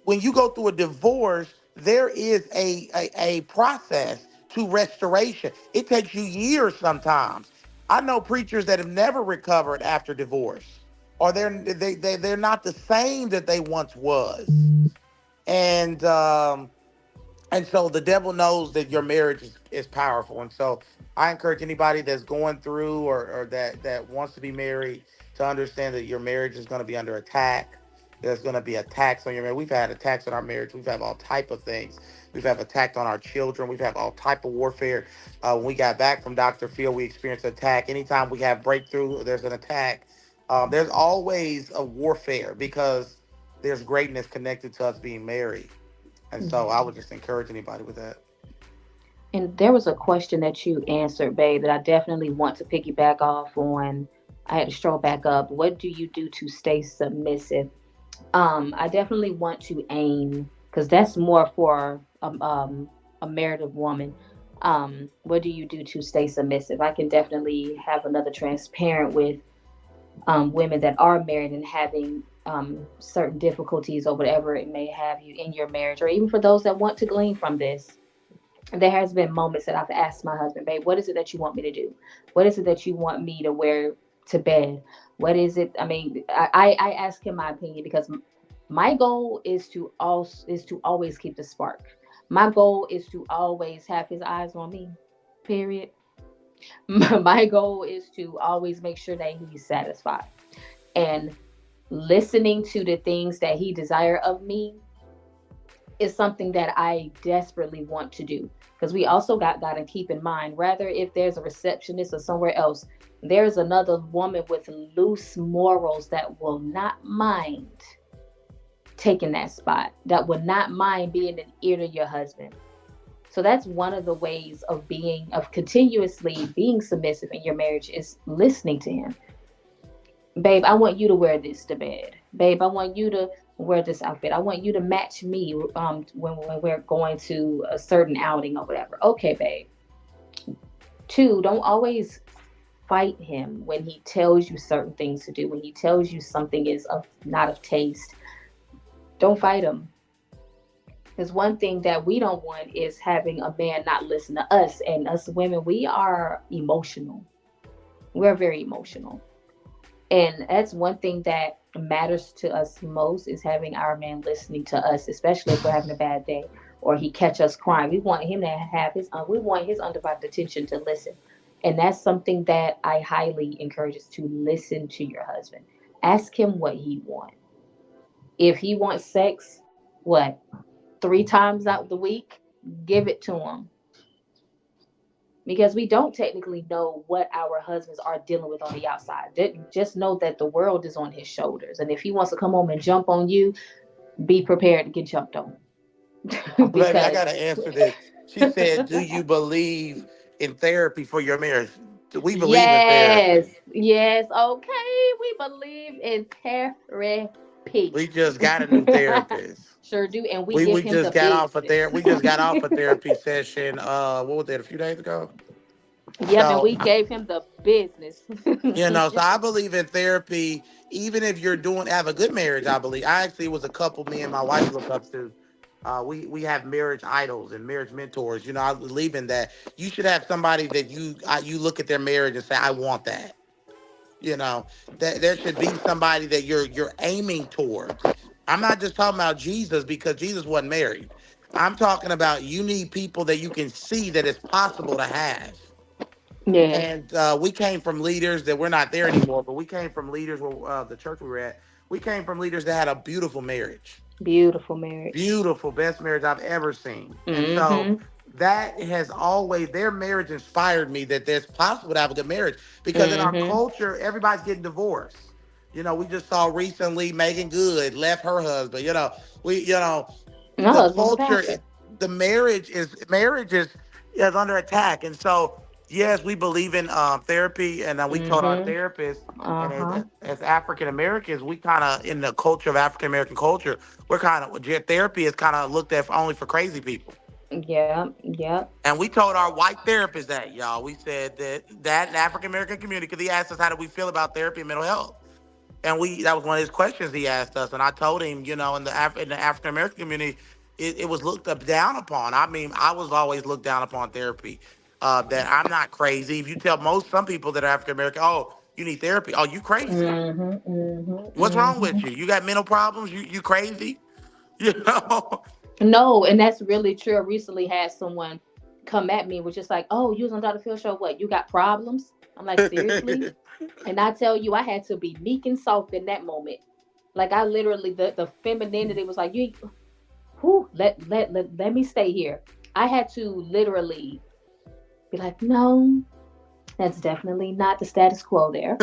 [SPEAKER 3] when you go through a divorce, there is a process to restoration. It takes you years sometimes. I know preachers that have never recovered after divorce, or they're not the same that they once was. And so the devil knows that your marriage is powerful. And so I encourage anybody that's going through, or that wants to be married, to understand that your marriage is going to be under attack. There's going to be attacks on your marriage. We've had attacks on our marriage. We've had all type of things. We've had attacked on our children. We've had all type of warfare. When we got back from Dr. Phil, we experienced attack. Anytime we have breakthrough, there's an attack. There's always a warfare, because there's greatness connected to us being married. And so I would just encourage anybody with that.
[SPEAKER 2] And there was a question that you answered, babe, that I definitely want to piggyback off on. I had to stroll back up. What do you do to stay submissive? I definitely want to aim, because that's more for a married woman. What do you do to stay submissive? I can definitely have another transparent with women that are married and having certain difficulties or whatever it may have you in your marriage, or even for those that want to glean from this. There has been moments that I've asked my husband, babe, what is it that you want me to do? What is it that you want me to wear to bed? What is it? I mean, I ask him my opinion, because my goal is to always keep the spark. My goal is to always have his eyes on me. Period. My goal is to always make sure that he's satisfied. And listening to the things that he desire of me is something that I desperately want to do. Because we also got to keep in mind, rather if there's a receptionist or somewhere else, there's another woman with loose morals that will not mind taking that spot, that would not mind being an ear to your husband. So that's one of the ways of continuously being submissive in your marriage, is listening to him. Babe, I want you to wear this to bed. Babe, I want you to wear this outfit. I want you to match me when we're going to a certain outing or whatever. Okay, babe. Two, don't always fight him when he tells you certain things to do. When he tells you something is not of taste, don't fight him. Because one thing that we don't want is having a man not listen to us. And us women, we are emotional. We're very emotional. And that's one thing that matters to us most, is having our man listening to us, especially if we're having a bad day or he catch us crying. We want him to have we want his undivided attention to listen. And that's something that I highly encourage, is to listen to your husband. Ask him what he wants. If he wants sex, what, 3 times out the week, give it to him, because we don't technically know what our husbands are dealing with on the outside. Just know that the world is on his shoulders, and if he wants to come home and jump on you, be prepared to get jumped on.
[SPEAKER 3] Baby, I
[SPEAKER 2] Because
[SPEAKER 3] got to answer this. She said, "Do you believe in therapy for your marriage?" Do we believe in
[SPEAKER 2] yes,
[SPEAKER 3] therapy?
[SPEAKER 2] yes, okay, we believe in therapy.
[SPEAKER 3] We just got a new therapist.
[SPEAKER 2] Sure do, and we
[SPEAKER 3] We
[SPEAKER 2] give him
[SPEAKER 3] just
[SPEAKER 2] the
[SPEAKER 3] got off a
[SPEAKER 2] business.
[SPEAKER 3] We just got off a therapy session. What was that? A few days ago.
[SPEAKER 2] Yep, and
[SPEAKER 3] So
[SPEAKER 2] we gave him the business.
[SPEAKER 3] So I believe in therapy, even if you're doing have a good marriage. I believe. I actually was a couple me and my wife look up to. We have marriage idols and marriage mentors. I believe in that. You should have somebody that you look at their marriage and say, I want that. You know that there should be somebody that you're aiming towards. I'm not just talking about Jesus, because Jesus wasn't married. I'm talking about, you need people that you can see that it's possible to have.
[SPEAKER 2] Yes,
[SPEAKER 3] And we came from leaders that we're not there anymore, but we came from leaders where the church we were at. We came from leaders that had a beautiful marriage,
[SPEAKER 2] beautiful marriage.
[SPEAKER 3] beautiful, best marriage I've ever seen. And so
[SPEAKER 2] Mm-hmm.
[SPEAKER 3] that has always, their marriage inspired me that there's possible to have a good marriage, because in our
[SPEAKER 2] Mm-hmm.
[SPEAKER 3] culture everybody's getting divorced. We just saw recently Megan Good left her husband.
[SPEAKER 2] My
[SPEAKER 3] The
[SPEAKER 2] husband's a
[SPEAKER 3] culture,
[SPEAKER 2] pastor.
[SPEAKER 3] the marriage is under attack. And so yes, we believe in therapy, and we told our
[SPEAKER 2] Mm-hmm.
[SPEAKER 3] therapist, and
[SPEAKER 2] Uh-huh.
[SPEAKER 3] as African Americans, we kind of, in the culture of African American culture, we're kind of, therapy is kind of looked at only for crazy people.
[SPEAKER 2] Yep, yep.
[SPEAKER 3] And we told our white therapist that, y'all. We said that in the African American community, because he asked us how do we feel about therapy and mental health. And that was one of his questions he asked us. And I told him, in the African American community, it was looked up down upon. I mean, I was always looked down upon therapy. That I'm not crazy. If you tell some people that are African American, oh, you need therapy. Oh, you crazy.
[SPEAKER 2] Mm-hmm. Mm-hmm.
[SPEAKER 3] What's wrong with
[SPEAKER 2] Mm-hmm.
[SPEAKER 3] you? You got mental problems? You crazy? You know?
[SPEAKER 2] No, and that's really true. I recently had someone come at me, which is like, "Oh, you was on Dr. Phil show. What? You got problems?" I'm like, "Seriously?" And I tell you, I had to be meek and soft in that moment. Like I literally, the femininity was like, "You, who? Let me stay here." I had to literally be like, "No, that's definitely not the status quo there."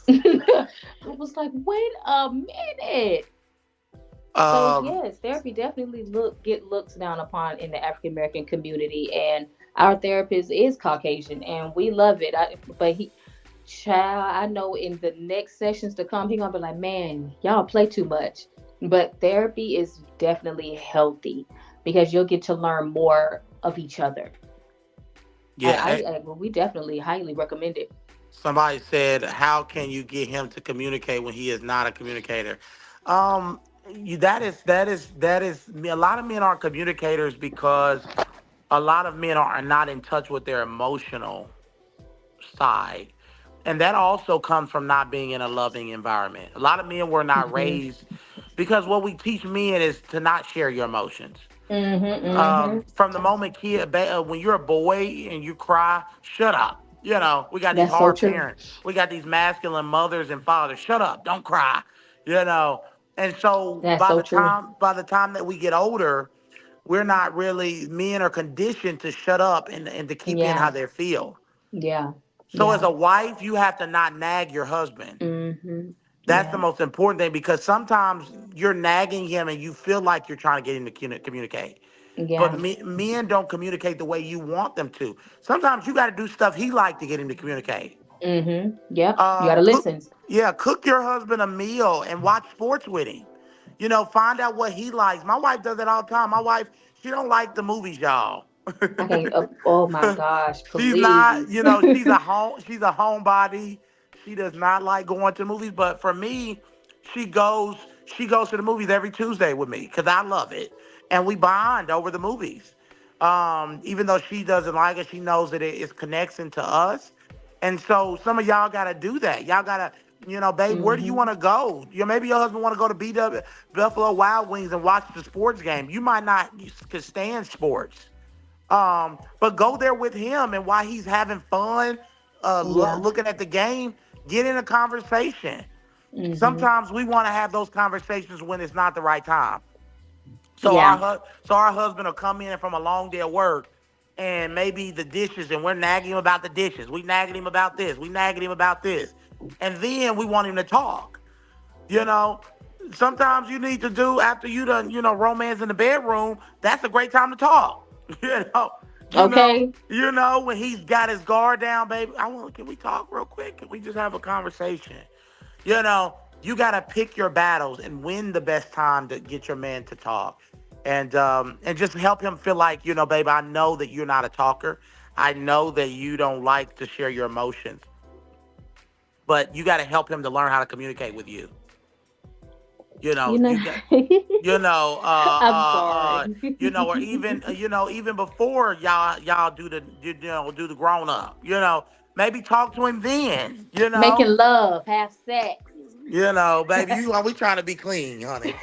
[SPEAKER 2] I was like, "Wait a minute." So
[SPEAKER 3] um,
[SPEAKER 2] yes, therapy definitely get looked down upon in the African American community, and our therapist is Caucasian, and we love it. But child, I know in the next sessions to come, he gonna be like, "Man, y'all play too much." But therapy is definitely healthy because you'll get to learn more of each other.
[SPEAKER 3] yeah.
[SPEAKER 2] Well, we definitely highly recommend it.
[SPEAKER 3] Somebody said, "How can you get him to communicate when he is not a communicator?" Um, that is. A lot of men aren't communicators because a lot of men are not in touch with their emotional side, and that also comes from not being in a loving environment. A lot of men were not
[SPEAKER 2] Mhm.
[SPEAKER 3] raised, because what we teach men is to not share your emotions.
[SPEAKER 2] Mhm. Mhm.
[SPEAKER 3] From the moment when you're a boy and you cry, shut up. We got these
[SPEAKER 2] That's so
[SPEAKER 3] hard
[SPEAKER 2] true.
[SPEAKER 3] parents. We got these masculine mothers and fathers. Shut up, don't cry. You know. And so
[SPEAKER 2] That's
[SPEAKER 3] by
[SPEAKER 2] so
[SPEAKER 3] the
[SPEAKER 2] true.
[SPEAKER 3] time that we get older, we're not really, men are conditioned to shut up and to keep in how
[SPEAKER 2] Yeah.
[SPEAKER 3] they feel.
[SPEAKER 2] Yeah.
[SPEAKER 3] So as
[SPEAKER 2] Yeah.
[SPEAKER 3] a wife, you have to not nag your husband.
[SPEAKER 2] Mhm.
[SPEAKER 3] That's the
[SPEAKER 2] Yeah.
[SPEAKER 3] most important thing, because sometimes you're nagging him and you feel like you're trying to get him to communicate. But
[SPEAKER 2] Yeah.
[SPEAKER 3] men don't communicate the way you want them to. Sometimes you got to do stuff he like to get him to communicate.
[SPEAKER 2] Mhm. Yep. You gotta
[SPEAKER 3] Cook,
[SPEAKER 2] listen.
[SPEAKER 3] yeah, cook your husband a meal and watch sports with him. Find out what he likes. My wife does that all the time. My wife, she don't like the movies, y'all.
[SPEAKER 2] I can't. Oh my gosh!
[SPEAKER 3] She's not,
[SPEAKER 2] Please.
[SPEAKER 3] she's a homebody. She does not like going to movies. But for me, she goes she goes to the movies every Tuesday with me because I love it, and we bond over the movies. Even though she doesn't like it, she knows that it is connecting to us, and so some of y'all gotta do that. Y'all gotta, babe, where do you
[SPEAKER 2] Mhm.
[SPEAKER 3] want to go? Maybe your husband want to go to Buffalo Wild Wings and watch the sports game. You might not could stand sports, but go there with him, and while he's having fun,
[SPEAKER 2] Yeah.
[SPEAKER 3] looking at the game, get in a conversation.
[SPEAKER 2] Mhm.
[SPEAKER 3] Sometimes we want to have those conversations when it's not the right time. So
[SPEAKER 2] Yeah.
[SPEAKER 3] our husband will come in from a long day of work, and maybe the dishes, and we're nagging him about the dishes. We nagging him about this. We nagging him about this, and then we want him to talk. You know, sometimes you need to do, after you done, romance in the bedroom. That's a great time to talk. You know,
[SPEAKER 2] Okay.
[SPEAKER 3] when he's got his guard down, baby. Can we talk real quick? Can we just have a conversation? You gotta pick your battles and win the best time to get your man to talk, and just help him feel like, babe, I know that you're not a talker. I know that you don't like to share your emotions, but you got to help him to learn how to communicate with you.
[SPEAKER 2] You know.
[SPEAKER 3] You got, you know,
[SPEAKER 2] I'm sorry.
[SPEAKER 3] or even, even before y'all do the grown up, maybe talk to him then,
[SPEAKER 2] Making love, have sex.
[SPEAKER 3] baby, we trying to be clean, honey.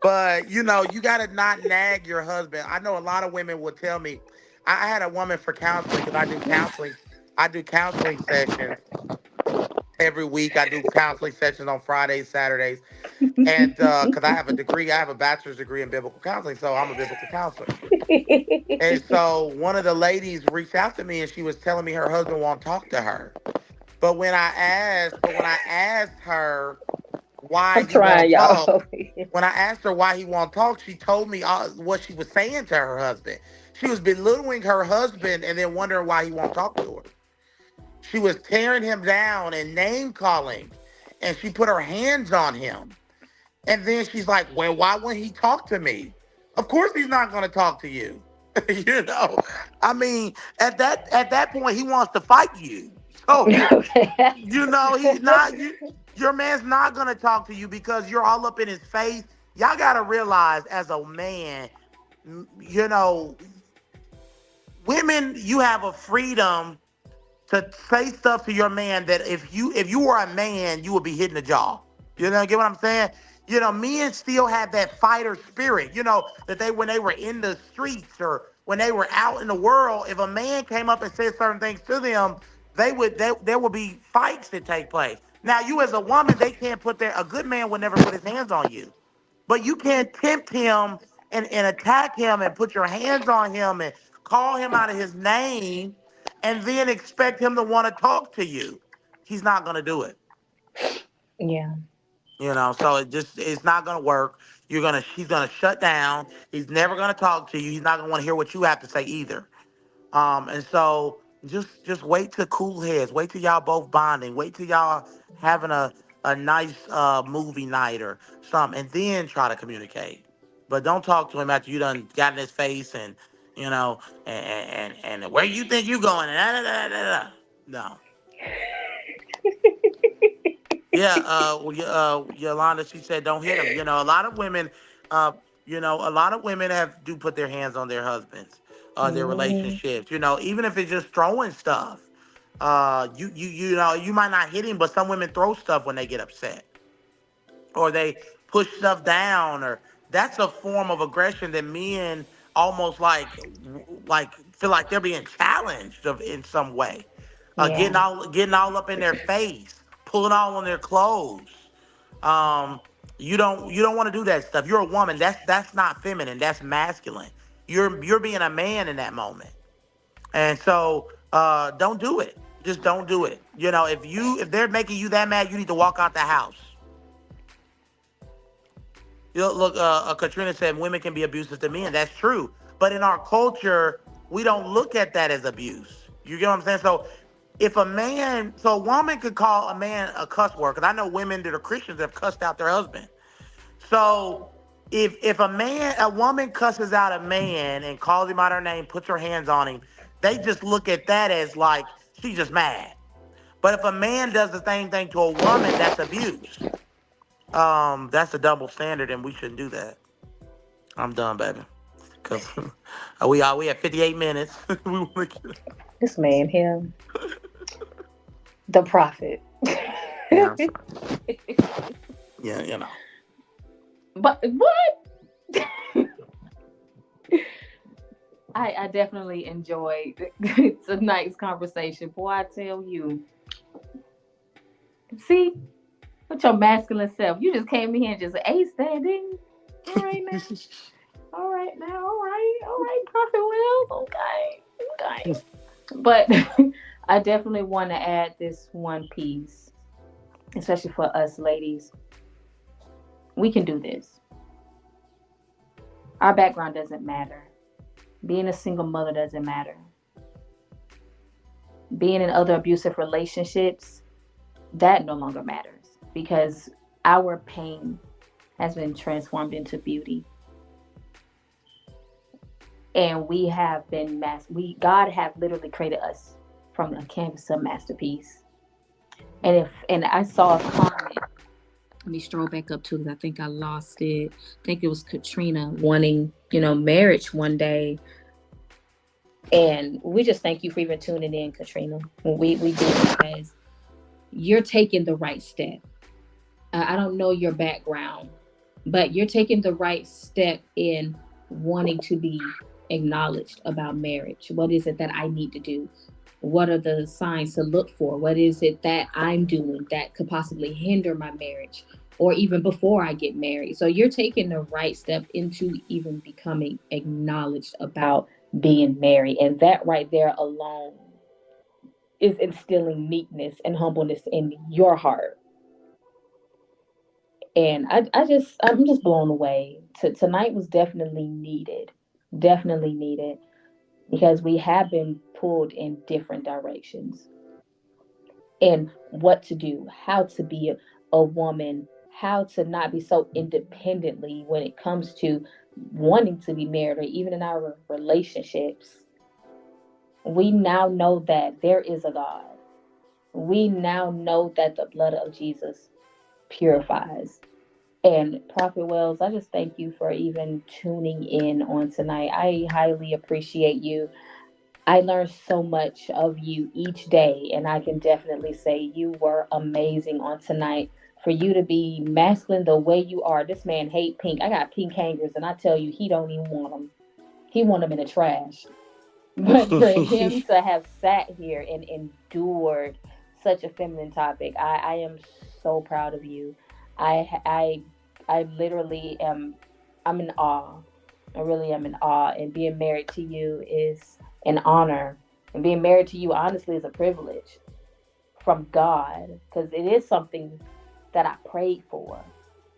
[SPEAKER 3] But you gotta not nag your husband. I know a lot of women will tell me. I had a woman for counseling, because I do counseling. I do counseling sessions, every week. I do counseling sessions on Fridays, Saturdays, and because I have a degree, I have a bachelor's degree in biblical counseling, so I'm a biblical counselor. And so one of the ladies reached out to me, and she was telling me her husband won't talk to her. But when I asked her why
[SPEAKER 2] I'm
[SPEAKER 3] he won't
[SPEAKER 2] trying,
[SPEAKER 3] talk,
[SPEAKER 2] y'all.
[SPEAKER 3] when I asked her why he won't talk, she told me what she was saying to her husband. She was belittling her husband and then wondering why he won't talk to her. She was tearing him down and name calling, and she put her hands on him. And then she's like, "Well, why wouldn't he talk to me? Of course he's not going to talk to you." you know, I mean, at that point, he wants to fight you. So
[SPEAKER 2] Okay.
[SPEAKER 3] he's not you. Your man's not going to talk to you because you're all up in his face. Y'all got to realize, as a man, m- you know, women, you have a freedom to say stuff to your man that if you were a man, you would be hitting the jaw. Get what I'm saying? Men still have that fighter spirit. That they when they were in the streets or when they were out in the world, if a man came up and said certain things to them, there would be fights that take place. Now, you as a woman, they can't put their a good man would never put his hands on you. But you can't tempt him and attack him and put your hands on him and call him out of his name and then expect him to want to talk to you. He's not gonna do it.
[SPEAKER 2] Yeah.
[SPEAKER 3] So it's not gonna work. He's gonna shut down. He's never gonna talk to you. He's not gonna want to hear what you have to say either. And so just wait till cool heads. Wait till y'all both bonding. Wait till y'all having a nice movie night or something, and then try to communicate. But don't talk to him after you done got in his face and you know and where you think you going and no. Yeah, Yolanda, she said don't hit him. Uh, a lot of women have do put their hands on their husbands, their
[SPEAKER 2] Hmm.
[SPEAKER 3] relationships. Even if it's just throwing stuff. You might not hit him, but some women throw stuff when they get upset, or they push stuff down, or that's a form of aggression that men almost like feel like they're being challenged in some way.
[SPEAKER 2] Yeah.
[SPEAKER 3] Getting all up in their face, pulling all on their clothes. Um, you don't want to do that stuff. You're a woman. That's not feminine. That's masculine. You're being a man in that moment, and so don't do it. Just don't do it. If they're making you that mad, you need to walk out the house. Look, Katrina said women can be abusive to men. That's true. But in our culture, we don't look at that as abuse. You get what I'm saying? So a woman could call a man a cuss word, because I know women that are Christians that have cussed out their husband. So if a woman cusses out a man and calls him out her name, puts her hands on him, they just look at that as like she's just mad. But if a man does the same thing to a woman, that's abuse. That's a double standard, and we shouldn't do that. I'm done, baby. Cause we have 58 minutes. we wanna get-
[SPEAKER 2] This man here, the prophet.
[SPEAKER 3] yeah, yeah,
[SPEAKER 2] But what? I definitely enjoyed tonight's conversation. Boy, I tell you. See, with your masculine self, you just came in here and just aced that, didn't you? All right now. All right now. All right, Prophet Wells. Okay. Okay. But I definitely want to add this one piece, especially for us ladies. We can do this. Our background doesn't matter. Being a single mother doesn't matter. Being in other abusive relationships, that no longer matters because our pain has been transformed into beauty. And we have been God have literally created us from a canvas of masterpiece. And I saw a comment. Let me stroll back up to it. I think I lost it. I think it was Katrina wanting, marriage one day. And we just thank you for even tuning in, Katrina. We do, because you're taking the right step. I don't know your background, but you're taking the right step in wanting to be acknowledged about marriage. What is it that I need to do? What are the signs to look for? What is it that I'm doing that could possibly hinder my marriage, or even before I get married? So you're taking the right step into even becoming acknowledged about being married. And that right there alone is instilling meekness and humbleness in your heart. And I'm just blown away. Tonight was definitely needed. Definitely needed, because we have been pulled in different directions, and what to do, how to be a woman, how to not be so independently when it comes to wanting to be married, or even in our relationships. We now know that there is a God. We now know that the blood of Jesus purifies. And Prophet Wells, I just thank you for even tuning in on tonight. I highly appreciate you. I learned so much of you each day, and I can definitely say you were amazing on tonight. For you to be masculine the way you are, this man hate pink. I got pink hangers, and I tell you, he don't even want them. He want them in the trash. But for him to have sat here and endured such a feminine topic, I am so proud of you. I I I literally am. I'm in awe. I really am in awe. And being married to you is an honor. And being married to you, honestly, is a privilege from God, because it is something that I prayed for.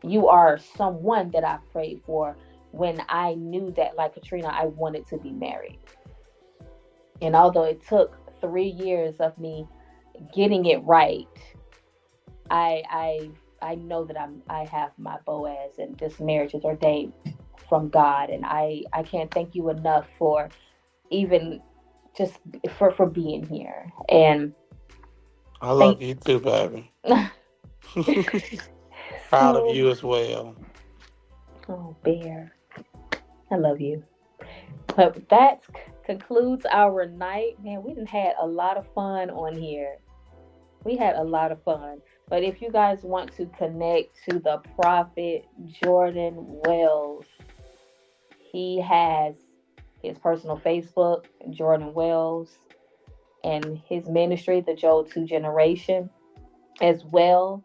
[SPEAKER 2] You are someone that I prayed for when I knew that, like Katrina, I wanted to be married. And although it took 3 years of me getting it right, I I know that I have my Boaz, and this marriage is ordained from God. And I can't thank you enough for even just for being here. And
[SPEAKER 3] I
[SPEAKER 2] thank
[SPEAKER 3] love you too, baby. Proud of
[SPEAKER 2] so,
[SPEAKER 3] you as well.
[SPEAKER 2] oh, Bear, I love you. But that concludes our night. Man, we done had a lot of fun on here. We had a lot of fun. But if you guys want to connect to the Prophet Jordan Wells, he has his personal Facebook, Jordan Wells, and his ministry, the Joel 2 Generation, as well,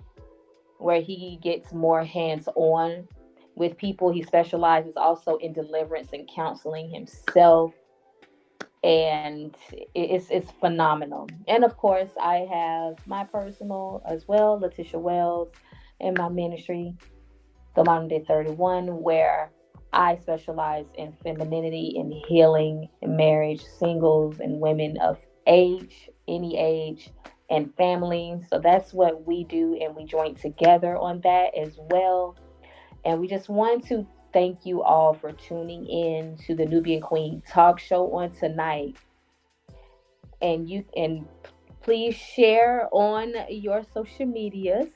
[SPEAKER 2] where he gets more hands on with people. He specializes also in deliverance and counseling himself, and it's phenomenal. And of course, I have my personal as well, LaTisha Wells, and my ministry, the Modern Day 31, where I specialize in femininity and healing in marriage, singles, and women of age, any age, and family. So that's what we do, and we join together on that as well. And we just want to thank you all for tuning in to the Nubian Queen talk show on tonight. And you and please share on your social medias,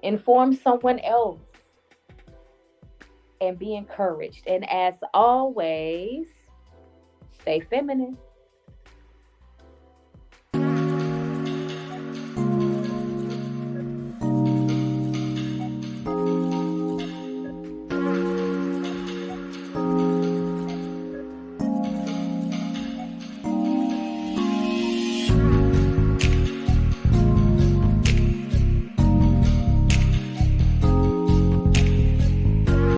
[SPEAKER 2] inform someone else, and be encouraged. And as always, stay feminine.